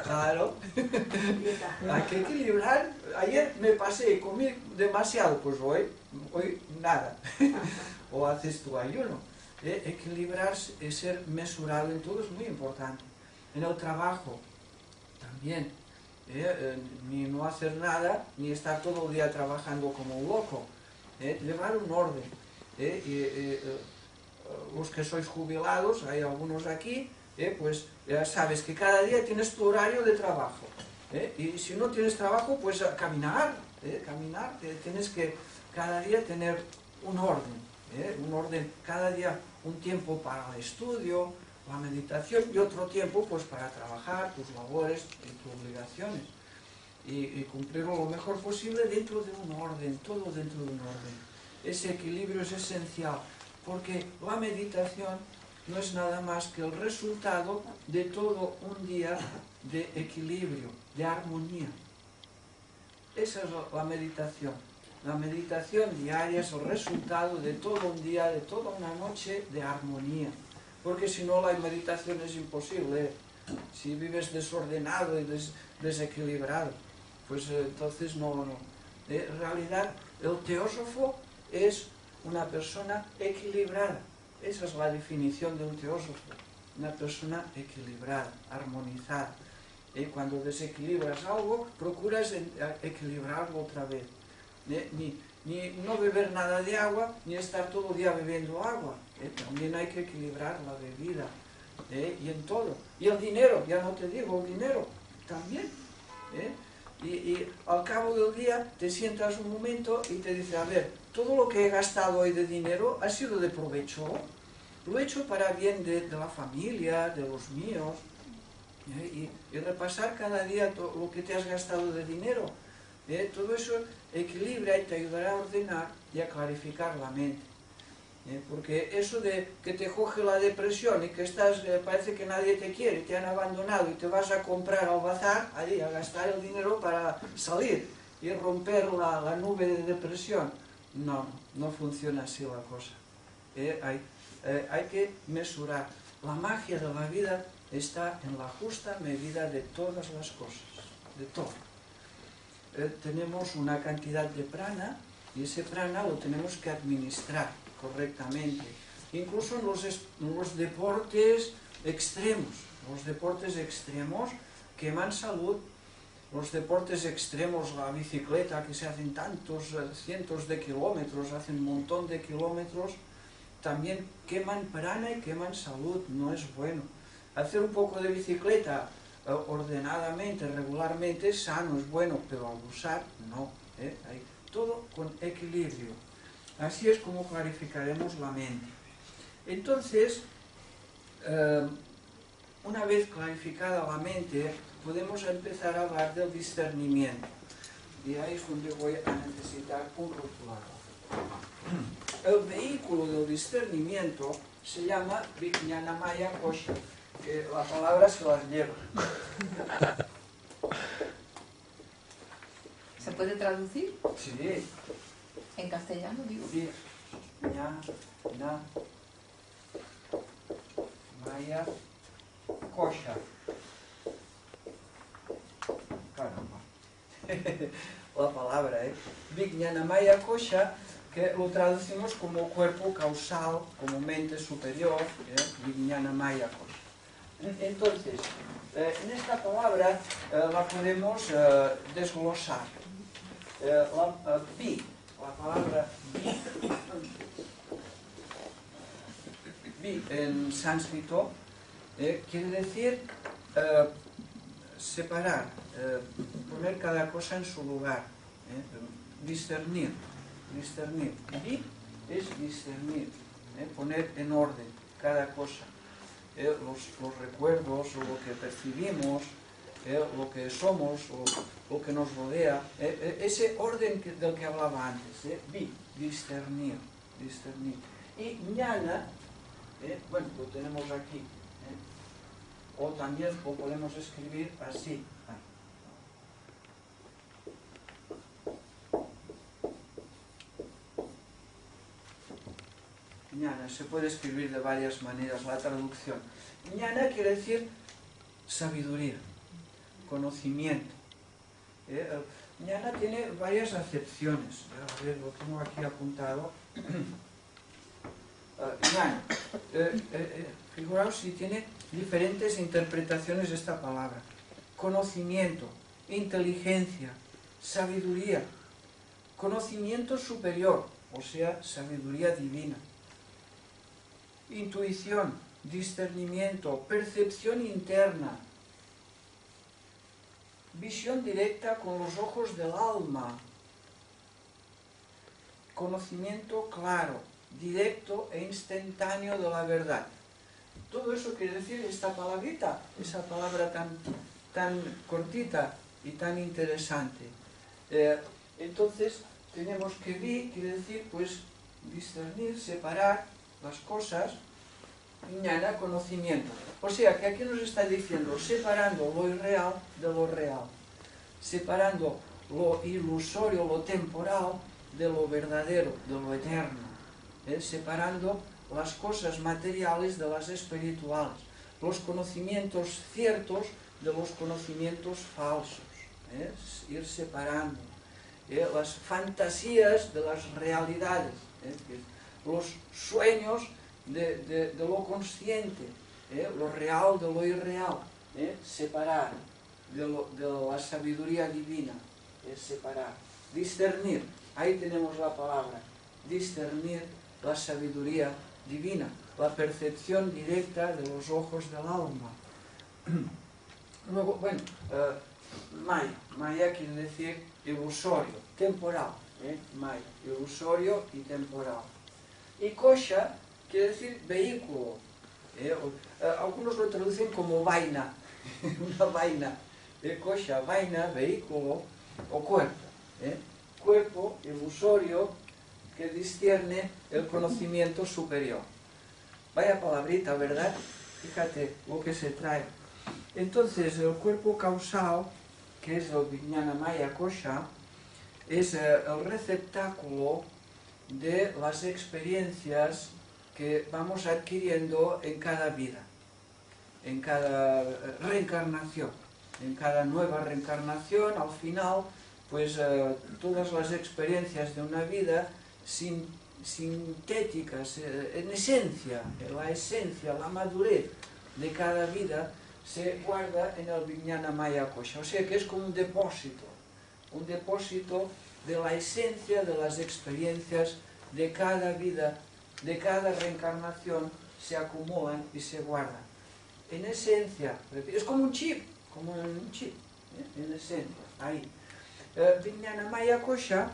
Claro. Hay que equilibrar. Ayer me pasé y comí demasiado, pues hoy nada. O haces tu ayuno. Equilibrar y ser mesurado en todo es muy importante. En el trabajo también. Ni no hacer nada, ni estar todo el día trabajando como un loco. Llevar un orden. Los que sois jubilados, hay algunos aquí, pues ya sabes que cada día tienes tu horario de trabajo. Y si no tienes trabajo, pues a caminar. Tienes que cada día tener un orden, cada día un tiempo para el estudio, la meditación y otro tiempo pues para trabajar, tus labores y tus obligaciones. Y cumplirlo lo mejor posible dentro de un orden, todo dentro de un orden. ese equilibrio es esencial, porque la meditación no es nada más que el resultado de todo un día de equilibrio, de armonía. Esa es la meditación. La meditación diaria es el resultado de todo un día, de toda una noche de armonía. Porque si no, la meditación es imposible. Si vives desordenado y desequilibrado, pues entonces no. En realidad, el teósofo es una persona equilibrada. Esa es la definición de un teósofo. Una persona equilibrada, armonizada. Y cuando desequilibras algo, procuras equilibrarlo otra vez. Ni no beber nada de agua, ni estar todo el día bebiendo agua. También hay que equilibrar la bebida. Y en todo. Y el dinero, ya no te digo, el dinero también. Y al cabo del día te sientas un momento y te dices, a ver, todo lo que he gastado hoy de dinero ha sido de provecho. Lo he hecho para bien de la familia, de los míos. Y repasar cada día todo lo que te has gastado de dinero. Todo eso equilibra y te ayudará a ordenar y a clarificar la mente. Porque eso de que te coge la depresión y que estás, parece que nadie te quiere, te han abandonado y te vas a comprar al bazar, ahí, a gastar el dinero para salir y romper la nube de depresión. No, no funciona así la cosa. Hay que mesurar. La magia de la vida está en la justa medida de todas las cosas, de todo. Tenemos una cantidad de prana y ese prana lo tenemos que administrar correctamente. Incluso en los deportes extremos. Los deportes extremos queman salud. Los deportes extremos, la bicicleta, que se hacen tantos cientos de kilómetros, hacen un montón de kilómetros, también queman prana y queman salud. No es bueno. Hacer un poco de bicicleta ordenadamente, regularmente, es sano, es bueno, pero abusar, no. Hay todo con equilibrio. Así es como clarificaremos la mente. Entonces, una vez clarificada la mente, podemos empezar a hablar del discernimiento. Y ahí es donde voy a necesitar un rotulador. El vehículo del discernimiento se llama Vijnanamaya Kosha, que la palabra se las lleva. ¿Se puede traducir? Sí. En castellano, digo. Vijnanamaya Kosha. Caramba. La palabra, Vijnanamaya Kosha, que lo traducimos como cuerpo causal, como mente superior, Vijnanamaya Kosha. Entonces, en esta palabra la podemos desglosar. La palabra vi en sánscrito quiere decir separar, poner cada cosa en su lugar, discernir. Vi es discernir, poner en orden cada cosa. Los recuerdos, o lo que percibimos, lo que somos, o lo que nos rodea, ese orden del que hablaba antes, discernir. Y jnana, bueno, lo tenemos aquí, o también lo podemos escribir así. Jnana se puede escribir de varias maneras, la traducción. Jnana quiere decir sabiduría, conocimiento. Jnana tiene varias acepciones. A ver, lo tengo aquí apuntado. Jnana. Figuraos si tiene diferentes interpretaciones de esta palabra. Conocimiento, inteligencia, sabiduría, conocimiento superior, o sea, sabiduría divina. Intuición, discernimiento, percepción interna, visión directa con los ojos del alma, conocimiento claro, directo e instantáneo de la verdad. Todo eso quiere decir esta palabrita, esa palabra tan cortita y tan interesante. Entonces, tenemos que quiere decir, pues, discernir, separar las cosas, vijnana, conocimiento. O sea, que aquí nos está diciendo, separando lo irreal de lo real, separando lo ilusorio, lo temporal, de lo verdadero, de lo eterno, separando las cosas materiales de las espirituales, los conocimientos ciertos de los conocimientos falsos, ir separando, las fantasías de las realidades, los sueños de lo consciente, lo real de lo irreal, separar de la sabiduría divina, separar, discernir, ahí tenemos la palabra, discernir la sabiduría divina, la percepción directa de los ojos del alma. Luego, bueno, Maya quiere decir ilusorio, temporal, Maya, ilusorio y temporal. Y Kosha quiere decir vehículo, algunos lo traducen como vaina, una vaina, Kosha, vaina, vehículo o cuerpo, cuerpo ilusorio que discierne el conocimiento superior. Vaya palabrita, ¿verdad? Fíjate lo que se trae. Entonces, el cuerpo causal, que es el Vijnana Maya Kosha, es el receptáculo de las experiencias que vamos adquiriendo en cada vida, en cada reencarnación, en cada nueva reencarnación. Al final, pues todas las experiencias de una vida sintéticas, en esencia, la esencia, la madurez de cada vida se guarda en el Vijnana Maya Kosha. O sea que es como un depósito de la esencia de las experiencias de cada vida, de cada reencarnación, se acumulan y se guardan. En esencia, es como un chip, en esencia, ahí. Vijnana Maya Kosha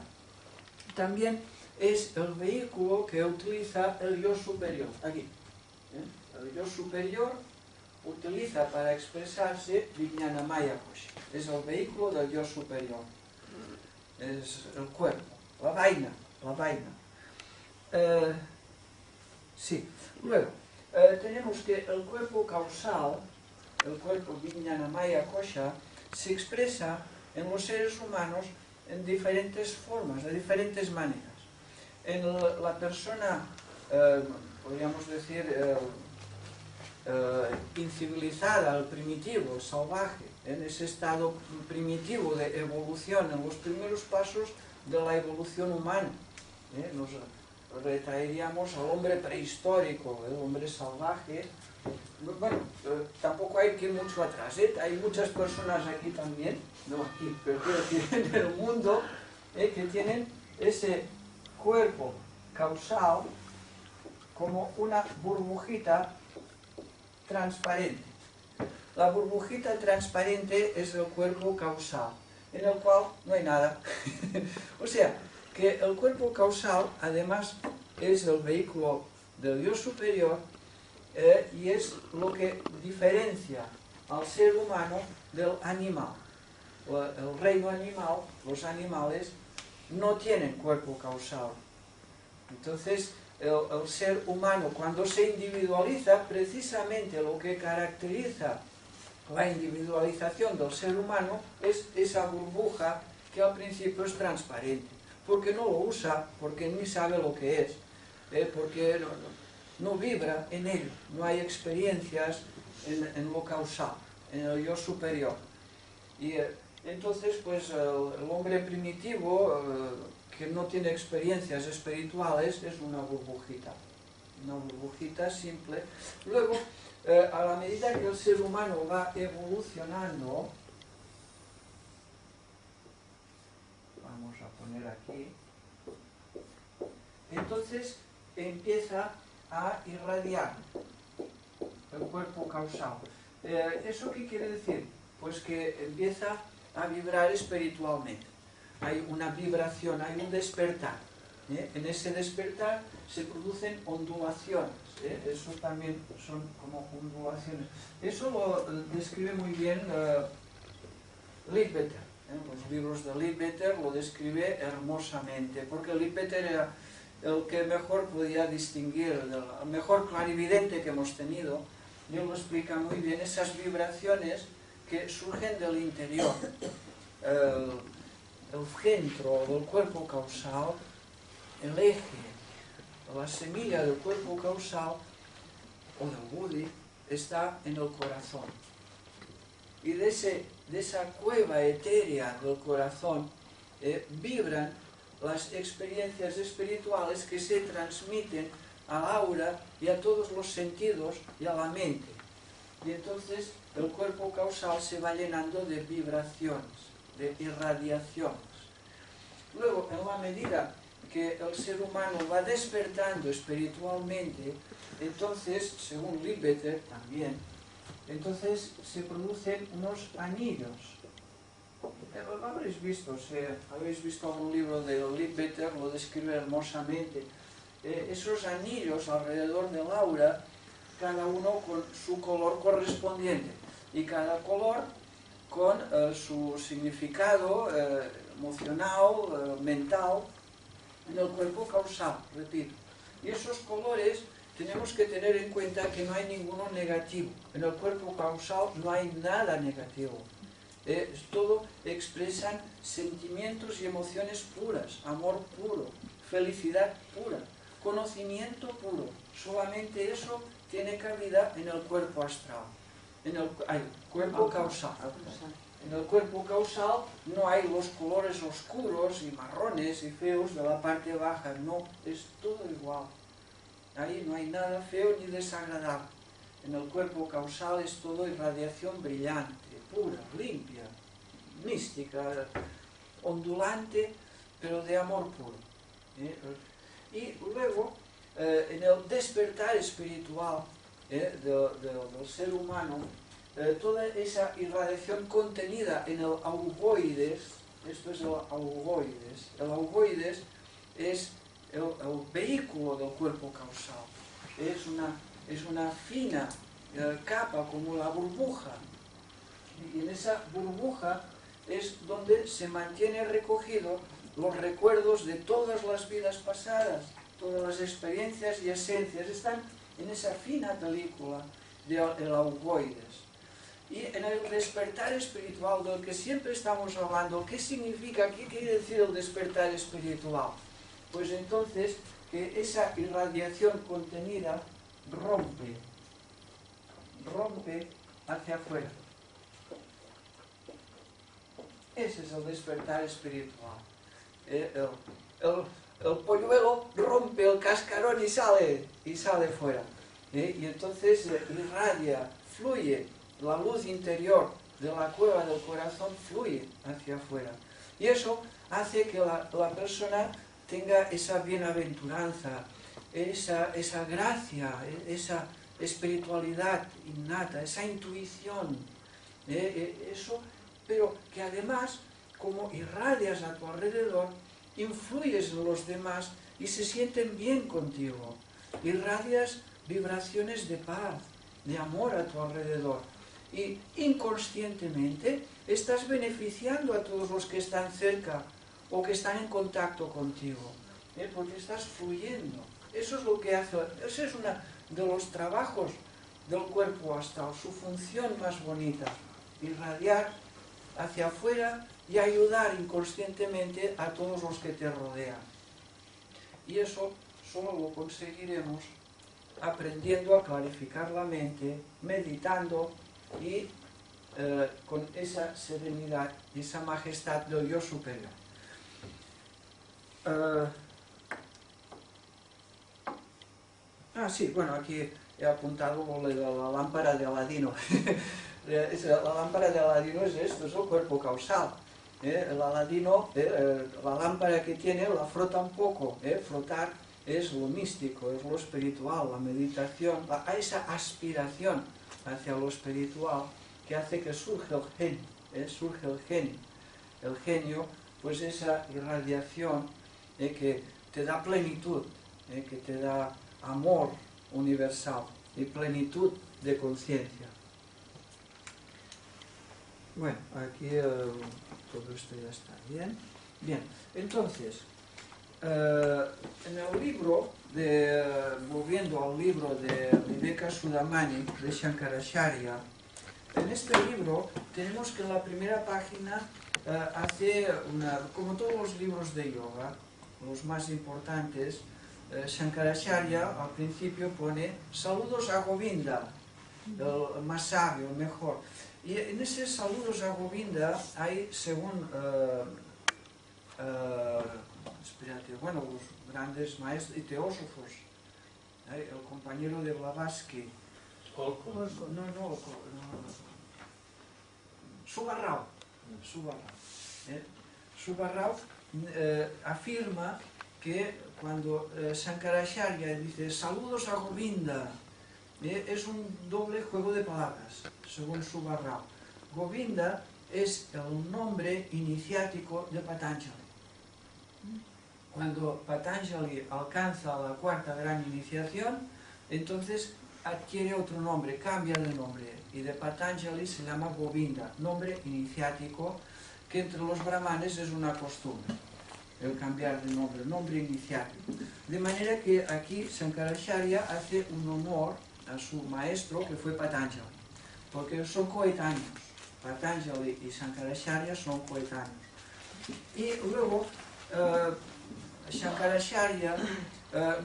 también es el vehículo que utiliza el yo superior, aquí. El yo superior utiliza para expresarse Vijnana Maya Kosha. Es el vehículo del yo superior. Es el cuerpo, la vaina. Sí. Luego, tenemos que el cuerpo causal, el cuerpo Vijnana Maya Kosha, se expresa en los seres humanos en diferentes formas, de diferentes maneras. En la persona, podríamos decir, incivilizada, el primitivo, el salvaje, en ese estado primitivo de evolución, en los primeros pasos de la evolución humana. Nos retraeríamos al hombre prehistórico, el hombre salvaje. Bueno, tampoco hay que ir mucho atrás, hay muchas personas aquí también, no aquí, pero quiero decir en el mundo, que tienen ese cuerpo causal como una burbujita transparente. La burbujita transparente es el cuerpo causal, en el cual no hay nada. O sea, que el cuerpo causal, además, es el vehículo del yo superior, y es lo que diferencia al ser humano del animal. El reino animal, los animales, no tienen cuerpo causal. Entonces, el ser humano, cuando se individualiza, precisamente lo que caracteriza la individualización del ser humano es esa burbuja que al principio es transparente, porque no lo usa, porque ni sabe lo que es, porque no vibra en ello, no hay experiencias en lo causal, en el yo superior. Y entonces, pues, el hombre primitivo, que no tiene experiencias espirituales, es una burbujita simple. Luego, a la medida que el ser humano va evolucionando, vamos a poner aquí, entonces empieza a irradiar el cuerpo causal. ¿Eso qué quiere decir? Pues que empieza a vibrar espiritualmente. Hay una vibración, hay un despertar. En ese despertar se producen ondulaciones. Eso también son como ondulaciones. Eso lo describe muy bien Leadbeater. Los libros de Leadbeater lo describe hermosamente, porque Leadbeater era el que mejor podía distinguir, el mejor clarividente que hemos tenido, y él lo explica muy bien, esas vibraciones que surgen del interior. El centro del cuerpo causal, el eje, la semilla del cuerpo causal o del Buddhi está en el corazón. Y de esa cueva etérea del corazón vibran las experiencias espirituales que se transmiten al aura y a todos los sentidos y a la mente. Y entonces el cuerpo causal se va llenando de vibraciones, de irradiaciones. Luego, en la medida que el ser humano va despertando espiritualmente, entonces, según Leadbeater también, entonces se producen unos anillos. Lo habréis visto, si habéis visto algún libro de Leadbeater, lo describe hermosamente. Esos anillos alrededor del aura, cada uno con su color correspondiente, y cada color con su significado emocional, mental, en el cuerpo causal, repito. Y esos colores tenemos que tener en cuenta que no hay ninguno negativo. En el cuerpo causal no hay nada negativo. Todo expresan sentimientos y emociones puras, amor puro, felicidad pura, conocimiento puro. Solamente eso tiene cabida en el cuerpo astral, en el cuerpo causal. En el cuerpo causal no hay los colores oscuros y marrones y feos de la parte baja, no, es todo igual. Ahí no hay nada feo ni desagradable. En el cuerpo causal es todo irradiación brillante, pura, limpia, mística, ondulante, pero de amor puro. Y luego, en el despertar espiritual del ser humano, toda esa irradiación contenida en el augoides, esto es el augoides es el vehículo del cuerpo causal, es una fina capa como la burbuja, y en esa burbuja es donde se mantiene recogido los recuerdos de todas las vidas pasadas, todas las experiencias y esencias están en esa fina película del augoides. Y en el despertar espiritual del que siempre estamos hablando, ¿qué significa? ¿Qué quiere decir el despertar espiritual? Pues entonces que esa irradiación contenida rompe hacia afuera. Ese es el despertar espiritual. El polluelo rompe el cascarón y sale fuera. Y entonces irradia, fluye. La luz interior de la cueva del corazón fluye hacia afuera. Y eso hace que la persona tenga esa bienaventuranza, esa gracia, esa espiritualidad innata, esa intuición. Eso, pero que además, como irradias a tu alrededor, influyes en los demás y se sienten bien contigo. Irradias vibraciones de paz, de amor a tu alrededor. Y inconscientemente estás beneficiando a todos los que están cerca o que están en contacto contigo, porque estás fluyendo. Eso es lo que hace, ese es uno de los trabajos del cuerpo astral, su función más bonita, irradiar hacia afuera y ayudar inconscientemente a todos los que te rodean. Y eso solo lo conseguiremos aprendiendo a clarificar la mente, meditando, y con esa serenidad y esa majestad del yo superior. Sí, bueno, aquí he apuntado lo de la lámpara de Aladino. La lámpara de Aladino es esto, es el cuerpo causal. El Aladino, la lámpara que tiene, la frota un poco. Frotar es lo místico, es lo espiritual, la meditación, a esa aspiración hacia lo espiritual que hace que surge el genio. El genio, pues esa irradiación que te da plenitud, que te da amor universal y plenitud de conciencia. Bueno, aquí todo esto ya está bien. Bien, entonces, en el libro, volviendo al libro de Vivekasudamani, de Shankaracharya, en este libro tenemos que en la primera página hace como todos los libros de yoga, los más importantes, Shankaracharya al principio pone saludos a Govinda, el más sabio, el mejor. Y en ese saludos a Govinda hay, según los grandes maestros y teósofos, el compañero de Blavatsky, Subbarrao afirma que cuando Shankaracharya dice saludos a Govinda, es un doble juego de palabras, según Subbarrao. Govinda es el nombre iniciático de Patanjali. Cuando Patanjali alcanza la cuarta gran iniciación, entonces adquiere otro nombre, cambia de nombre, y de Patanjali se llama Govinda, nombre iniciático, que entre los brahmanes es una costumbre, el cambiar de nombre iniciático. De manera que aquí Shankaracharya hace un honor a su maestro, que fue Patanjali, porque son coetáneos. Patanjali y Shankaracharya son coetáneos. Y luego Shankaracharya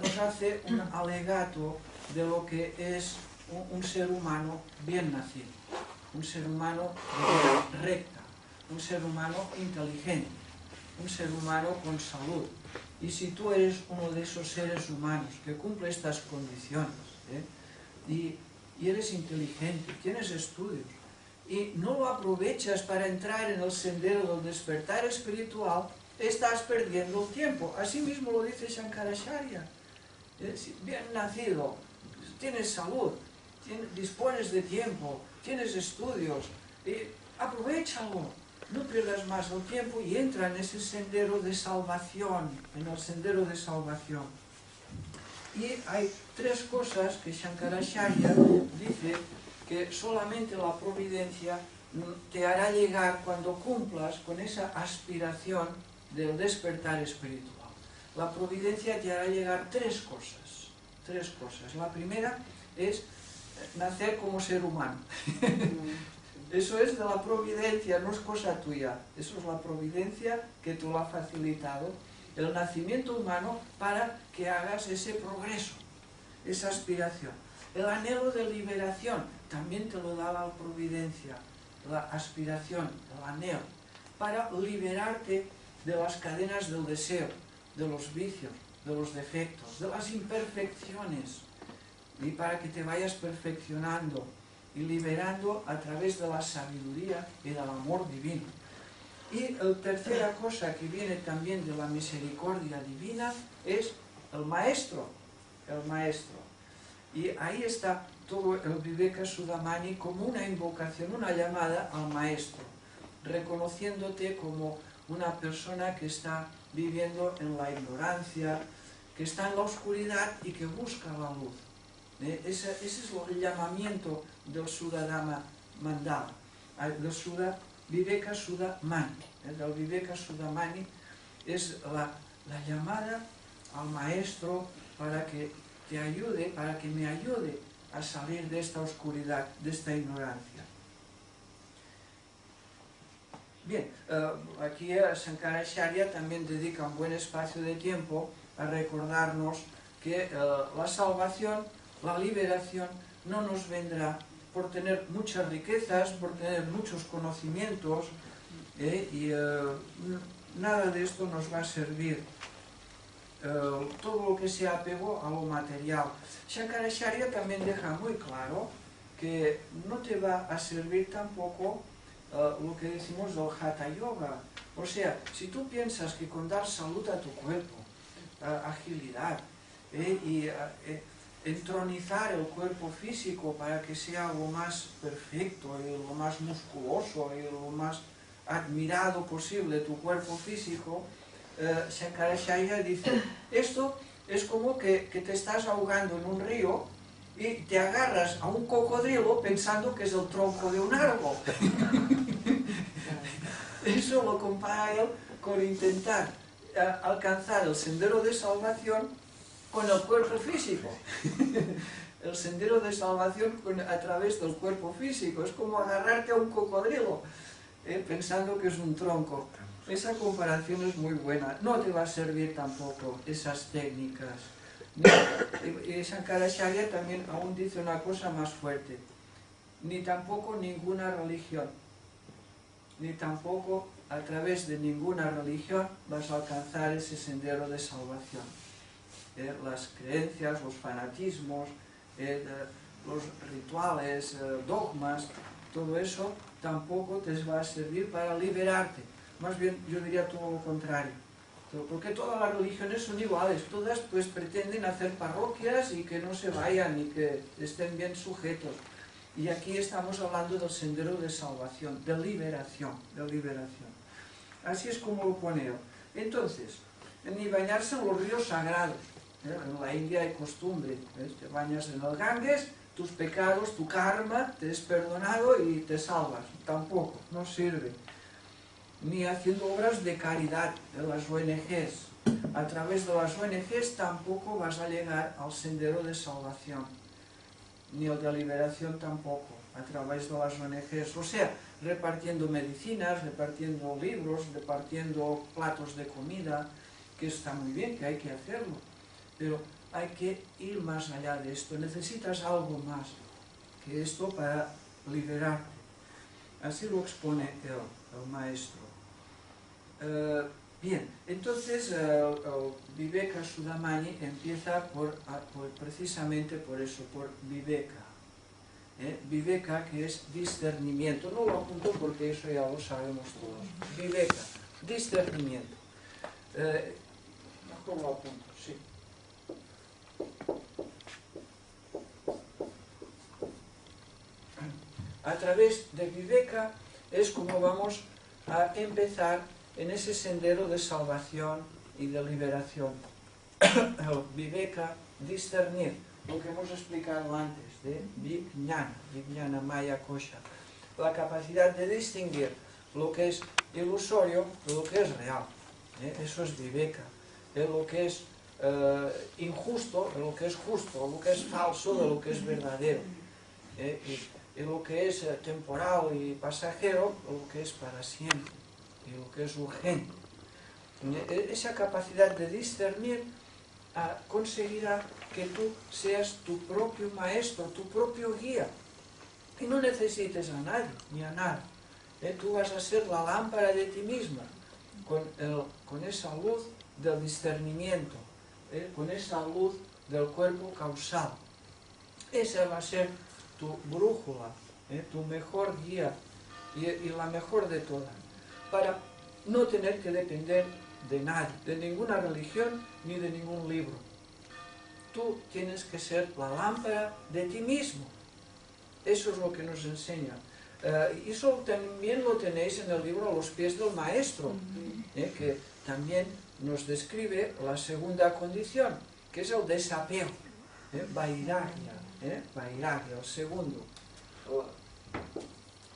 nos hace un alegato de lo que es un ser humano bien nacido, un ser humano de vida recta, un ser humano inteligente, un ser humano con salud. Y si tú eres uno de esos seres humanos que cumple estas condiciones, y eres inteligente, tienes estudios, y no lo aprovechas para entrar en el sendero del despertar espiritual, estás perdiendo el tiempo. Así mismo lo dice Shankaracharya. Bien nacido, tienes salud, dispones de tiempo, tienes estudios, aprovéchalo, no pierdas más el tiempo y entra en ese sendero de salvación, en el sendero de salvación. Y hay tres cosas que Shankaracharya dice que solamente la providencia te hará llegar cuando cumplas con esa aspiración del despertar espiritual. La providencia te hará llegar tres cosas. La primera es nacer como ser humano. Eso es de la providencia, no es cosa tuya. Eso es la providencia que te lo ha facilitado, el nacimiento humano, para que hagas ese progreso, esa aspiración. El anhelo de liberación también te lo da la providencia, la aspiración, el anhelo, para liberarte de las cadenas del deseo, de los vicios, de los defectos, de las imperfecciones, y para que te vayas perfeccionando y liberando a través de la sabiduría y del amor divino. Y la tercera cosa que viene también de la misericordia divina es el maestro. Y ahí está todo el Vivekasudamani como una invocación, una llamada al maestro, reconociéndote como una persona que está viviendo en la ignorancia, que está en la oscuridad y que busca la luz. Ese es el llamamiento del Sudadama Mandala, del Vivekasudamani. El Vivekasudamani es la llamada al maestro para que te ayude, para que me ayude a salir de esta oscuridad, de esta ignorancia. Bien, aquí Shankaracharya también dedica un buen espacio de tiempo a recordarnos que la salvación, la liberación, no nos vendrá por tener muchas riquezas, por tener muchos conocimientos, y nada de esto nos va a servir. Todo lo que se apegó a lo material. Shankaracharya también deja muy claro que no te va a servir tampoco lo que decimos del Hatha Yoga. O sea, si tú piensas que con dar salud a tu cuerpo, agilidad, y entronizar el cuerpo físico para que sea lo más perfecto y lo más musculoso y lo más admirado posible tu cuerpo físico, Shankaracharya dice, esto es como que te estás ahogando en un río y te agarras a un cocodrilo pensando que es el tronco de un árbol. Eso lo compara él con intentar alcanzar el sendero de salvación con el cuerpo físico. El sendero de salvación a través del cuerpo físico. Es como agarrarte a un cocodrilo, pensando que es un tronco. Esa comparación es muy buena. No te va a servir tampoco esas técnicas. Y Shankaracharya también aún dice una cosa más fuerte. Ni tampoco ninguna religión. Ni tampoco a través de ninguna religión vas a alcanzar ese sendero de salvación. Las creencias, los fanatismos, los rituales, dogmas, todo eso tampoco te va a servir para liberarte. Más bien, yo diría todo lo contrario. Porque todas las religiones son iguales, todas pues pretenden hacer parroquias y que no se vayan y que estén bien sujetos. Y aquí estamos hablando del sendero de salvación, de liberación, Así es como lo pone él. Entonces, ni bañarse en los ríos sagrados. En la India hay costumbre, te bañas en el Ganges, tus pecados, tu karma, te es perdonado y te salvas. Tampoco, no sirve. Ni haciendo obras de caridad de las ONGs. A través de las ONGs tampoco vas a llegar al sendero de salvación. Ni el de liberación tampoco, a través de las ONGs. O sea, repartiendo medicinas, repartiendo libros, repartiendo platos de comida, que está muy bien, que hay que hacerlo. Pero hay que ir más allá de esto. Necesitas algo más que esto para liberarte. Así lo expone el maestro. Bien, entonces Vivekachudamani empieza precisamente por eso, por Viveka. Viveka, que es discernimiento. No lo apunto porque eso ya lo sabemos todos. Viveka, discernimiento. Mejor lo apunto, sí. A través de Viveka es como vamos a empezar en ese sendero de salvación y de liberación. Viveka, discernir, lo que hemos explicado antes, de Vijnana Maya Kosha, la capacidad de distinguir lo que es ilusorio de lo que es real. Eso es Viveka. Lo que es injusto de lo que es justo, lo que es falso de lo que es verdadero. Y lo que es temporal y pasajero, lo que es para siempre, y lo que es urgente. Esa capacidad de discernir conseguirá que tú seas tu propio maestro, tu propio guía, y no necesites a nadie, ni a nada. Tú vas a ser la lámpara de ti misma, con esa luz del discernimiento, con esa luz del cuerpo causal. Esa va a ser tu brújula, tu mejor guía y la mejor de todas, para no tener que depender de nadie, de ninguna religión ni de ningún libro. Tú tienes que ser la lámpara de ti mismo. Eso es lo que nos enseña. Y eso también lo tenéis en el libro A los pies del maestro, que también nos describe la segunda condición, que es el desapego, vairagya, vairagya, el segundo.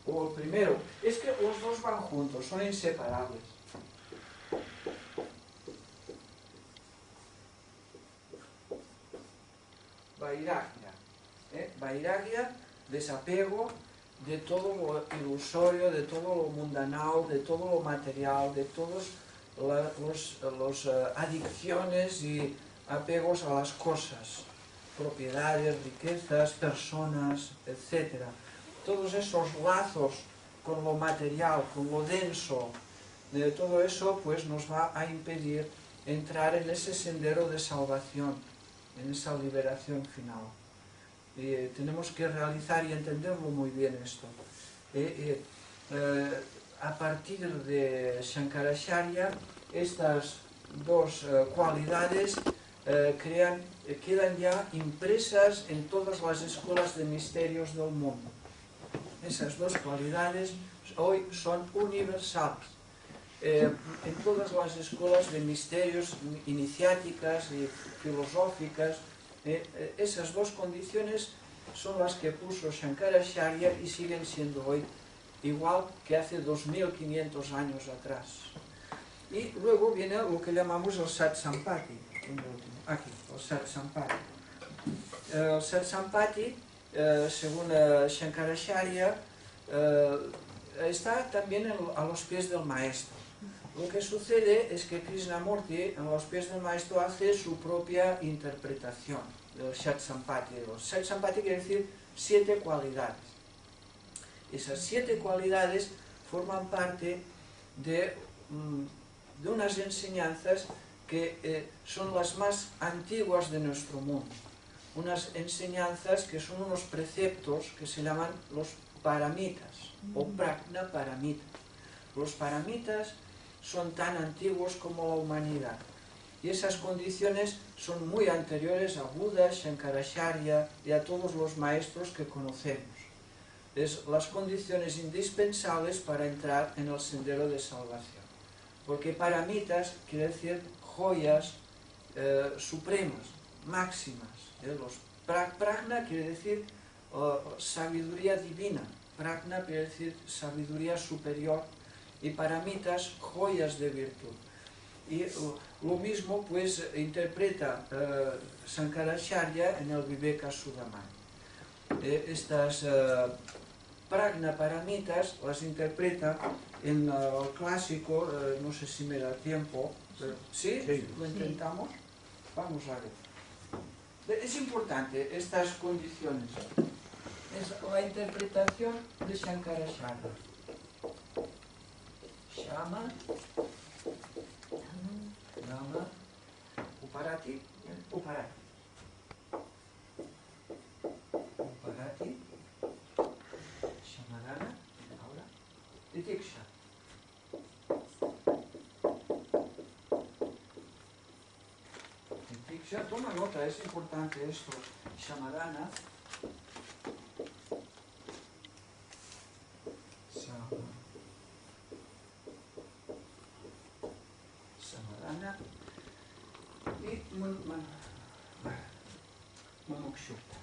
O el primero. Es que los dos van juntos, son inseparables. Vairagya. Vairagya, desapego de todo lo ilusorio, de todo lo mundanal, de todo lo material, de todas las adicciones y apegos a las cosas, propiedades, riquezas, personas, etc. Todos esos lazos con lo material, con lo denso, de todo eso pues nos va a impedir entrar en ese sendero de salvación, en esa liberación final. Tenemos que realizar y entenderlo muy bien esto. A partir de Shankaracharya, estas dos cualidades quedan ya impresas en todas las escuelas de misterios del mundo. Esas dos cualidades hoy son universales. En todas las escuelas de misterios iniciáticas y filosóficas, esas dos condiciones son las que puso Shankaracharya y siguen siendo hoy igual que hace 2500 años atrás. Y luego viene lo que llamamos el Sat Sampati, aquí, el Sat Sampati. El Sat Sampati, según Shankaracharya, está también a los pies del maestro. Lo que sucede es que Krishnamurti, en los pies del maestro, hace su propia interpretación del Sat Sampati. El Sat Sampati quiere decir 7 cualidades. Esas 7 cualidades forman parte de unas enseñanzas que son las más antiguas de nuestro mundo. Unas enseñanzas que son unos preceptos que se llaman los paramitas o prajna paramitas. Los paramitas son tan antiguos como la humanidad y esas condiciones son muy anteriores a Buda, Shankaracharya y a todos los maestros que conocemos. Es las condiciones indispensables para entrar en el sendero de salvación. Porque paramitas quiere decir joyas supremas, máximas. Los prajna quiere decir sabiduría divina. Prajna quiere decir sabiduría superior. Y paramitas, joyas de virtud. Y lo mismo pues interpreta Shankaracharya en el Viveka Sudamani. Estas prajna paramitas las interpreta en el clásico, no sé si me da tiempo, ¿sí? ¿Lo intentamos? Vamos a ver. Es importante estas condiciones. Es la interpretación de Shankaracharya. Shama, Nama, Uparati, Uparati. Uparati, Shamadana, ahora, Titiksha. Titiksha, toma nota, es importante esto. Shamadana. Samadana y Mumukshukta.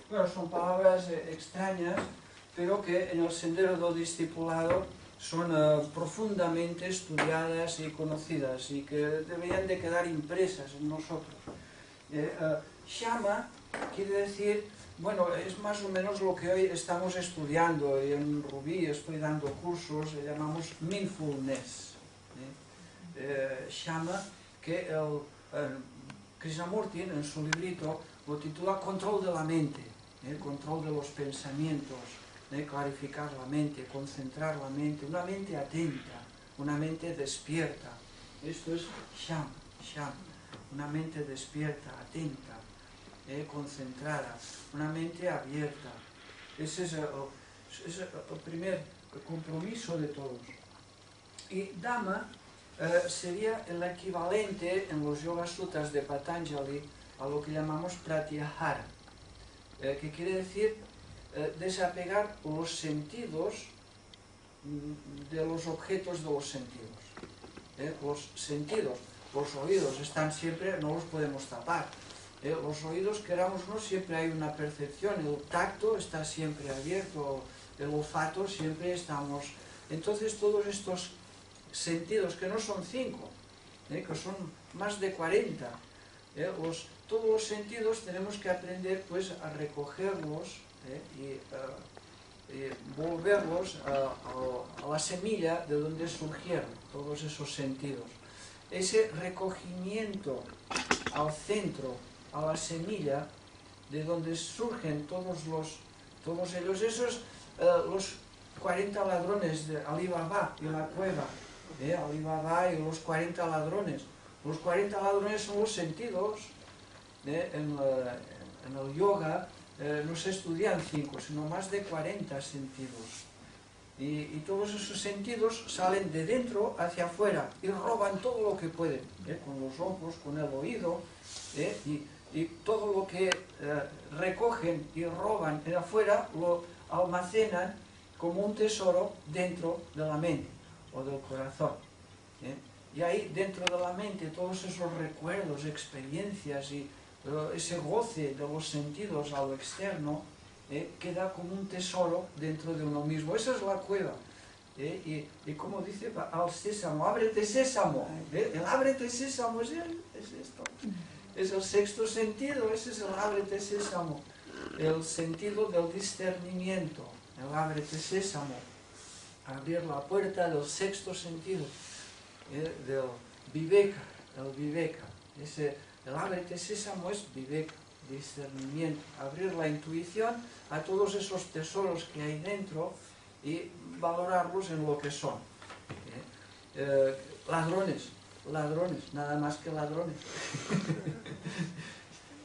Bueno, son palabras extrañas, pero que en el sendero del discipulado son profundamente estudiadas y conocidas y que deberían de quedar impresas en nosotros. Shama quiere decir, bueno, es más o menos lo que hoy estamos estudiando y en Rubí estoy dando cursos, le llamamos mindfulness. Shama, que Krishnamurti en su librito lo titula Control de la mente, control de los pensamientos, clarificar la mente, concentrar la mente, una mente atenta, una mente despierta. Esto es Shama, Shama, una mente despierta, atenta, concentrada, una mente abierta. Ese es el primer compromiso de todos. Y Dhamma sería el equivalente en los Yoga Sutras de Patanjali a lo que llamamos Pratyahara, que quiere decir desapegar los sentidos de los objetos de los sentidos. Los sentidos, los oídos están siempre, no los podemos tapar. Los oídos, queramos o no, siempre hay una percepción, el tacto está siempre abierto, el olfato siempre estamos. Entonces todos estos sentidos, que no son 5, que son más de 40, todos los sentidos tenemos que aprender pues a recogerlos y volverlos a la semilla de donde surgieron todos esos sentidos. Ese recogimiento al centro, a la semilla de donde surgen todos ellos, esos los 40 ladrones de Ali Baba y la cueva, Ali Baba y los 40 ladrones. Los 40 ladrones son los sentidos. En el yoga no se estudian 5, sino más de 40 sentidos. Y todos esos sentidos salen de dentro hacia afuera y roban todo lo que pueden, con los ojos, con el oído, y todo lo que recogen y roban de afuera lo almacenan como un tesoro dentro de la mente o del corazón. Y ahí dentro de la mente todos esos recuerdos, experiencias y ese goce de los sentidos a lo externo, queda como un tesoro dentro de uno mismo. Esa es la cueva. Y como dice al sésamo, ábrete sésamo. El ábrete sésamo es esto. Es el sexto sentido, ese es el ábrete sésamo. El sentido del discernimiento, el ábrete sésamo. Abrir la puerta del sexto sentido, del viveka, el viveka. El ábrete sésamo es viveka, discernimiento. Abrir la intuición a todos esos tesoros que hay dentro y valorarlos en lo que son. Ladrones, nada más que ladrones.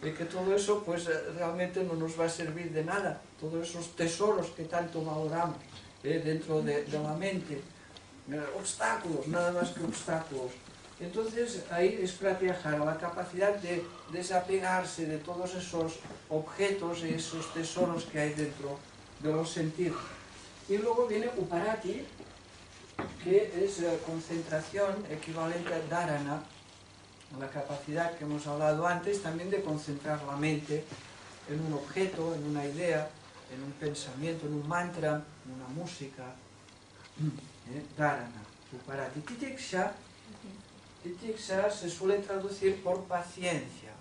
Y que todo eso pues realmente no nos va a servir de nada. Todos esos tesoros que tanto valoramos dentro de la mente. Obstáculos, nada más que obstáculos. Entonces ahí es pratyahara, la capacidad de desapegarse de todos esos objetos y esos tesoros que hay dentro de los sentidos. Y luego viene uparati, que es concentración equivalente a dharana, la capacidad que hemos hablado antes también de concentrar la mente en un objeto, en una idea, en un pensamiento, en un mantra, en una música. Dharana, uparati. Titiksha se suele traducir por paciencia.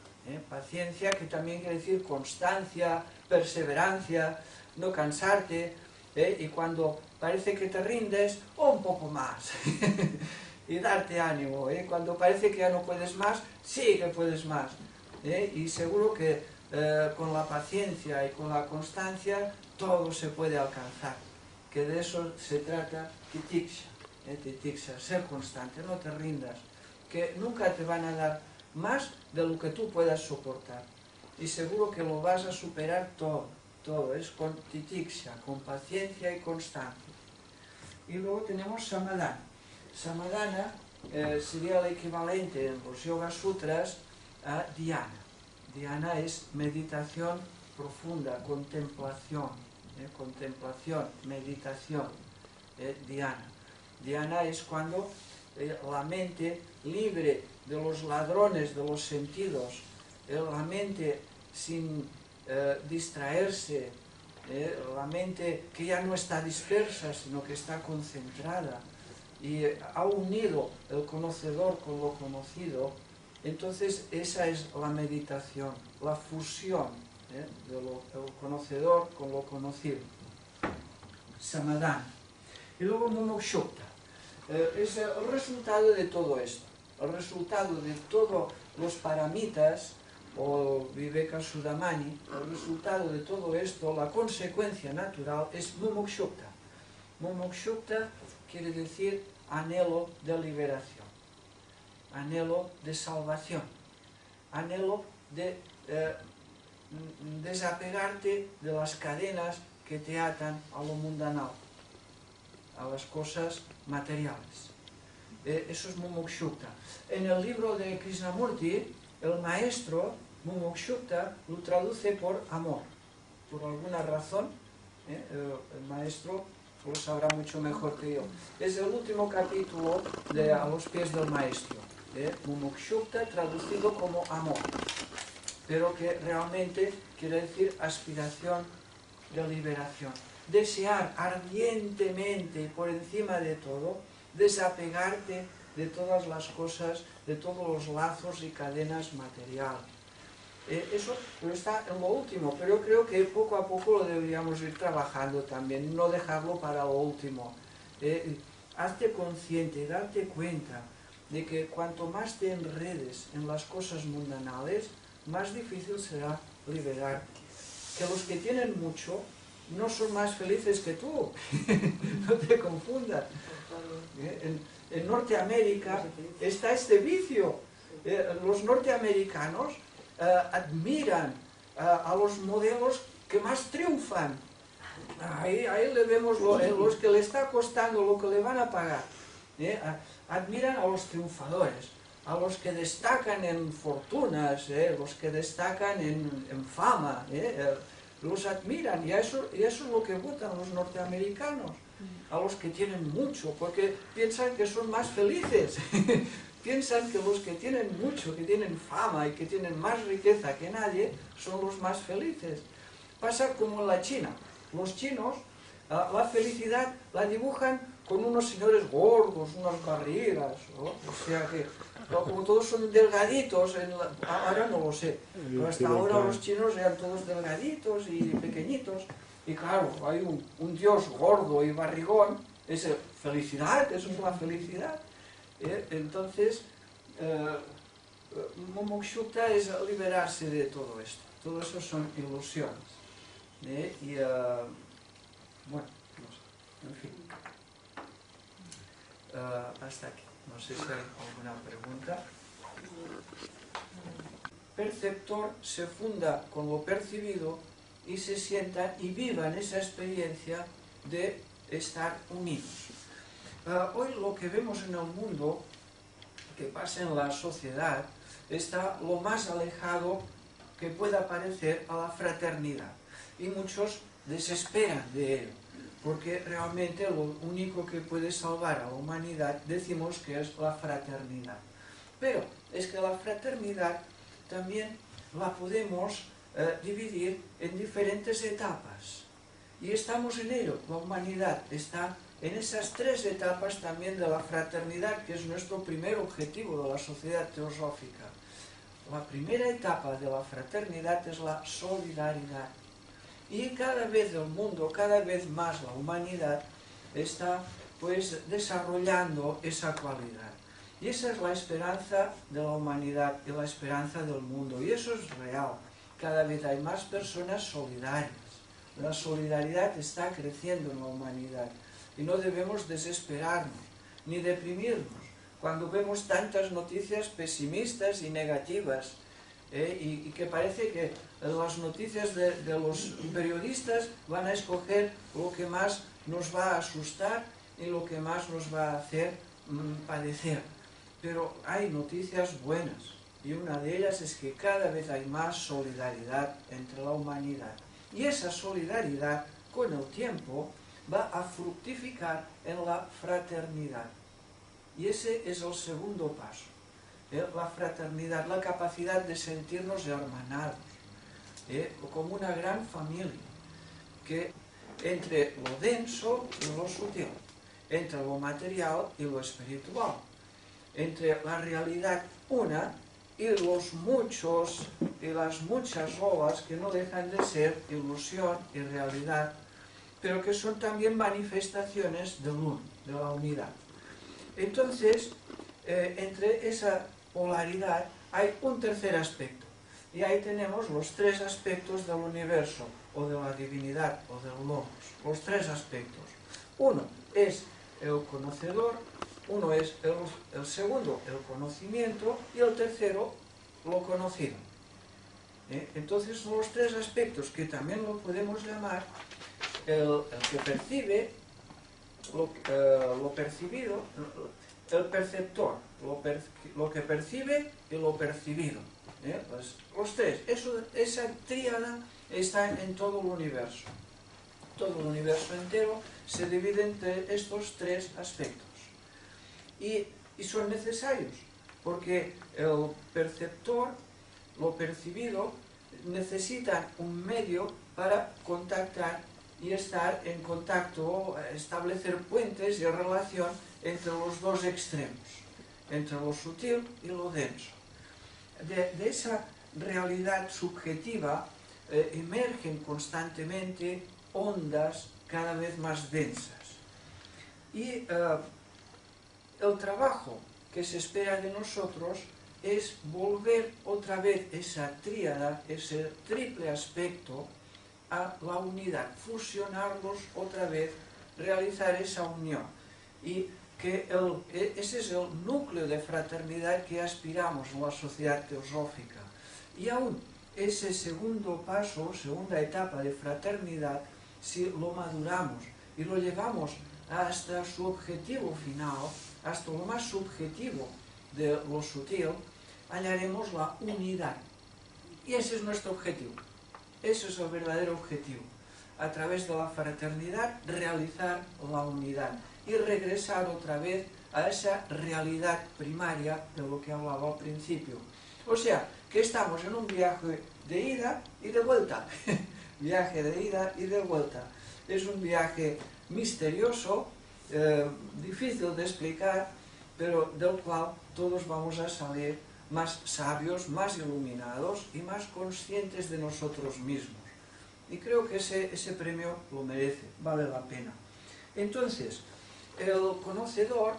Paciencia, que también quiere decir constancia, perseverancia, no cansarte, y cuando parece que te rindes, un poco más. Y darte ánimo, cuando parece que ya no puedes más, sí que puedes más. Y seguro que con la paciencia y con la constancia todo se puede alcanzar. Que de eso se trata titiksha. Titiksha, ser constante, no te rindas. Que nunca te van a dar más de lo que tú puedas soportar. Y seguro que lo vas a superar todo. Todo es con titiksha, con paciencia y constancia. Y luego tenemos samadhana. Samadhana sería el equivalente en los Yoga Sutras a dhyana. Dhyana es meditación profunda, contemplación. Contemplación, meditación. Dhyana. Dhyana es cuando la mente libre de los ladrones de los sentidos, la mente sin distraerse, la mente que ya no está dispersa, sino que está concentrada y ha unido el conocedor con lo conocido. Entonces esa es la meditación, la fusión del conocedor con lo conocido. Samadhana. Y luego mumukshukta. Es el resultado de todo esto, el resultado de todos los paramitas o viveka sudamani, el resultado de todo esto, la consecuencia natural es mumukshukta. Mumukshukta quiere decir anhelo de liberación, anhelo de salvación, anhelo de desapegarte de las cadenas que te atan a lo mundanal, a las cosas materiales. Eso es mumukshukta. En el libro de Krishnamurti, el maestro mumukshukta lo traduce por amor. Por alguna razón, el maestro lo sabrá mucho mejor que yo. Es el último capítulo de A los pies del maestro. Mumukshukta traducido como amor, pero que realmente quiere decir aspiración de liberación. Desear ardientemente, por encima de todo, desapegarte de todas las cosas, de todos los lazos y cadenas materiales. Eso está en lo último, pero creo que poco a poco lo deberíamos ir trabajando también, no dejarlo para lo último. Hazte consciente, darte cuenta de que cuanto más te enredes en las cosas mundanales, más difícil será liberarte. Que los que tienen mucho no son más felices que tú. No te confundas. En Norteamérica está este vicio. Los norteamericanos admiran a los modelos que más triunfan. Ahí le vemos los que le está costando lo que le van a pagar. Admiran a los triunfadores, a los que destacan en fortunas, los que destacan en fama. Los admiran y eso es lo que votan los norteamericanos, a los que tienen mucho, porque piensan que son más felices. piensan que los que tienen mucho, que tienen fama y que tienen más riqueza que nadie, son los más felices. Pasa como en la China. Los chinos, la felicidad la dibujan con unos señores gordos, unas barrigas, ¿no? O sea que, como todos son delgaditos, ahora no lo sé, pero hasta ahora los chinos eran todos delgaditos y pequeñitos. Y claro, hay un dios gordo y barrigón, es felicidad, eso es la felicidad. Entonces, Mumukshukta es liberarse de todo esto. Todo eso son ilusiones. Y, bueno, no sé, en fin. Hasta aquí. No sé si hay alguna pregunta. Perceptor se funda con lo percibido y se sientan y vivan esa experiencia de estar unidos. Hoy lo que vemos en el mundo, que pasa en la sociedad, está lo más alejado que pueda parecer a la fraternidad. Y muchos desesperan de ello, porque realmente lo único que puede salvar a la humanidad decimos que es la fraternidad. Pero es que la fraternidad también la podemos dividir en diferentes etapas. Y estamos en ello, la humanidad está en esas tres etapas también de la fraternidad, que es nuestro primer objetivo de la sociedad teosófica. La primera etapa de la fraternidad es la solidaridad. Y cada vez el mundo, cada vez más la humanidad está pues desarrollando esa cualidad. Y esa es la esperanza de la humanidad y la esperanza del mundo. Y eso es real. Cada vez hay más personas solidarias. La solidaridad está creciendo en la humanidad. Y no debemos desesperarnos, ni deprimirnos, cuando vemos tantas noticias pesimistas y negativas, y que parece que las noticias de los periodistas van a escoger lo que más nos va a asustar y lo que más nos va a hacer padecer. Pero hay noticias buenas, y una de ellas es que cada vez hay más solidaridad entre la humanidad. Y esa solidaridad, con el tiempo, va a fructificar en la fraternidad. Y ese es el segundo paso. La fraternidad, la capacidad de sentirnos hermanados, como una gran familia, que entre lo denso y lo sutil, entre lo material y lo espiritual, entre la realidad una y los muchos y las muchas olas que no dejan de ser ilusión y realidad, pero que son también manifestaciones del uno, de la unidad. Entonces, entre esa polaridad hay un tercer aspecto, y ahí tenemos los tres aspectos del universo, o de la divinidad, o del logos, los tres aspectos. Uno es el conocedor, uno es el segundo, el conocimiento, y el tercero, lo conocido. Entonces son los tres aspectos que también lo podemos llamar el que percibe, lo percibido, el perceptor, lo que percibe y lo percibido. Pues los tres, esa tríada está en todo el universo. Todo el universo entero se divide entre estos tres aspectos. Y son necesarios, porque el perceptor, lo percibido, necesitan un medio para contactar y estar en contacto, establecer puentes y relación entre los dos extremos, entre lo sutil y lo denso. De esa realidad subjetiva emergen constantemente ondas cada vez más densas. Y el trabajo que se espera de nosotros es volver otra vez esa tríada, ese triple aspecto, a la unidad, fusionarlos otra vez, realizar esa unión. Y que ese es el núcleo de fraternidad que aspiramos en la sociedad teosófica. Y aún ese segundo paso, segunda etapa de fraternidad, si lo maduramos y lo llevamos hasta su objetivo final, hasta lo más subjetivo de lo sutil, hallaremos la unidad. Y ese es nuestro objetivo. Ese es el verdadero objetivo. A través de la fraternidad, realizar la unidad y regresar otra vez a esa realidad primaria de lo que hablaba al principio. O sea, que estamos en un viaje de ida y de vuelta. Viaje de ida y de vuelta. Es un viaje misterioso, difícil de explicar, pero del cual todos vamos a salir más sabios, más iluminados y más conscientes de nosotros mismos. Y creo que ese premio lo merece, vale la pena. Entonces, el conocedor,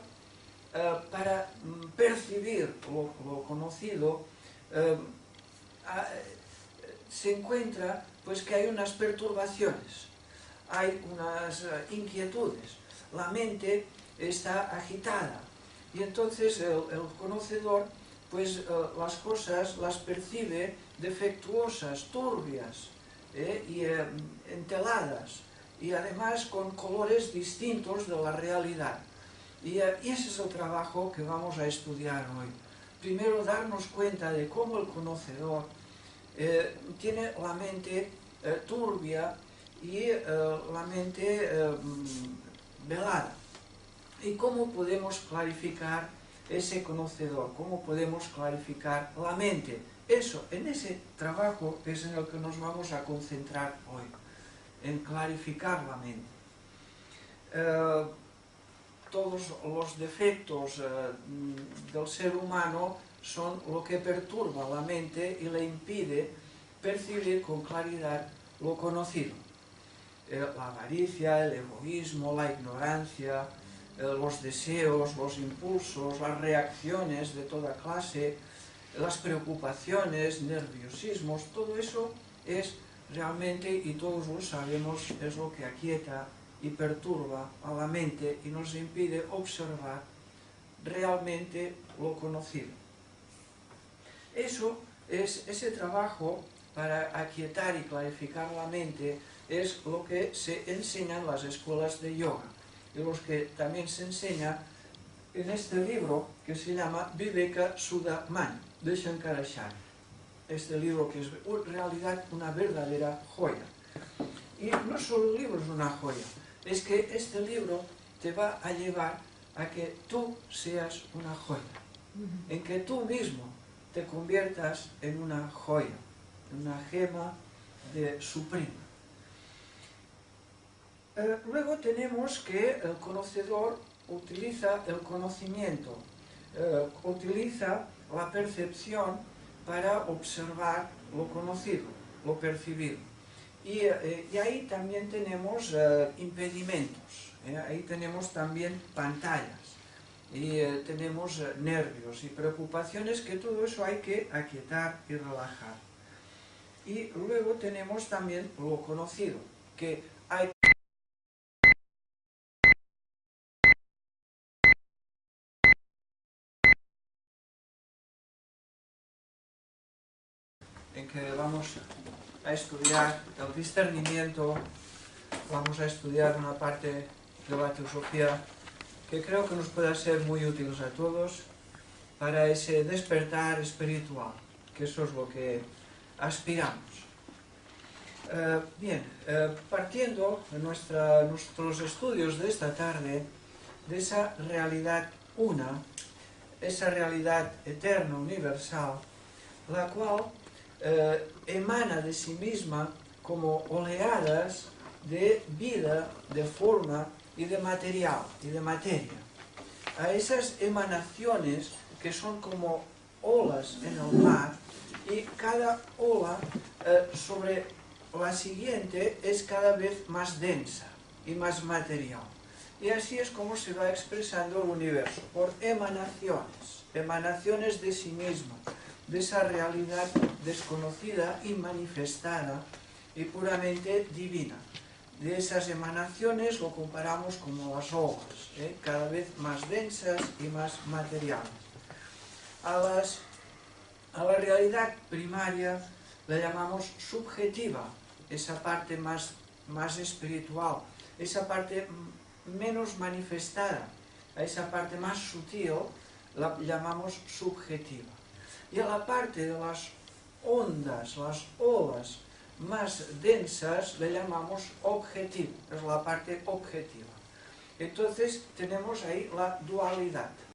para percibir lo conocido, se encuentra pues que hay unas perturbaciones, hay unas inquietudes, la mente está agitada y entonces el conocedor pues las cosas las percibe defectuosas, turbias y enteladas y además con colores distintos de la realidad. Y ese es el trabajo que vamos a estudiar hoy. Primero darnos cuenta de cómo el conocedor tiene la mente turbia y la mente velada. ¿Y cómo podemos clarificar ese conocedor? ¿Cómo podemos clarificar la mente? Eso, en ese trabajo es en el que nos vamos a concentrar hoy, en clarificar la mente. Todos los defectos del ser humano son lo que perturba la mente y le impide percibir con claridad lo conocido. La avaricia, el egoísmo, la ignorancia, los deseos, los impulsos, las reacciones de toda clase, las preocupaciones, nerviosismos, todo eso es realmente, y todos lo sabemos, es lo que aquieta y perturba a la mente y nos impide observar realmente lo conocido. Ese trabajo para aquietar y clarificar la mente es lo que se enseña en las escuelas de yoga y los que también se enseña en este libro que se llama Viveka Sudha Man de Shankaracharya. Este libro que es en realidad una verdadera joya. Y no solo el libro es una joya, es que este libro te va a llevar a que tú seas una joya, en que tú mismo te conviertas en una joya, en una gema suprema. Luego tenemos que el conocedor utiliza el conocimiento, utiliza la percepción para observar lo conocido, lo percibido. Y ahí también tenemos impedimentos, ahí tenemos también pantallas, y tenemos nervios y preocupaciones, que todo eso hay que aquietar y relajar. Y luego tenemos también lo conocido, que hay en que vamos a estudiar el discernimiento, vamos a estudiar una parte de la teosofía que creo que nos pueda ser muy útiles a todos para ese despertar espiritual, que eso es lo que aspiramos. Partiendo de nuestros estudios de esta tarde, de esa realidad una, esa realidad eterna, universal, la cual emana de sí misma como oleadas de vida, de forma y de material y de materia. A esas emanaciones que son como olas en el mar, y cada ola sobre la siguiente es cada vez más densa y más material. Y así es como se va expresando el universo, por emanaciones de sí mismo, de esa realidad desconocida y manifestada y puramente divina. De esas emanaciones lo comparamos como las olas, cada vez más densas y más materiales. A la realidad primaria la llamamos subjetiva, esa parte más espiritual, esa parte menos manifestada, a esa parte más sutil la llamamos subjetiva. Y a la parte de las ondas, las olas más densas, le llamamos objetivo, es la parte objetiva. Entonces tenemos ahí la dualidad.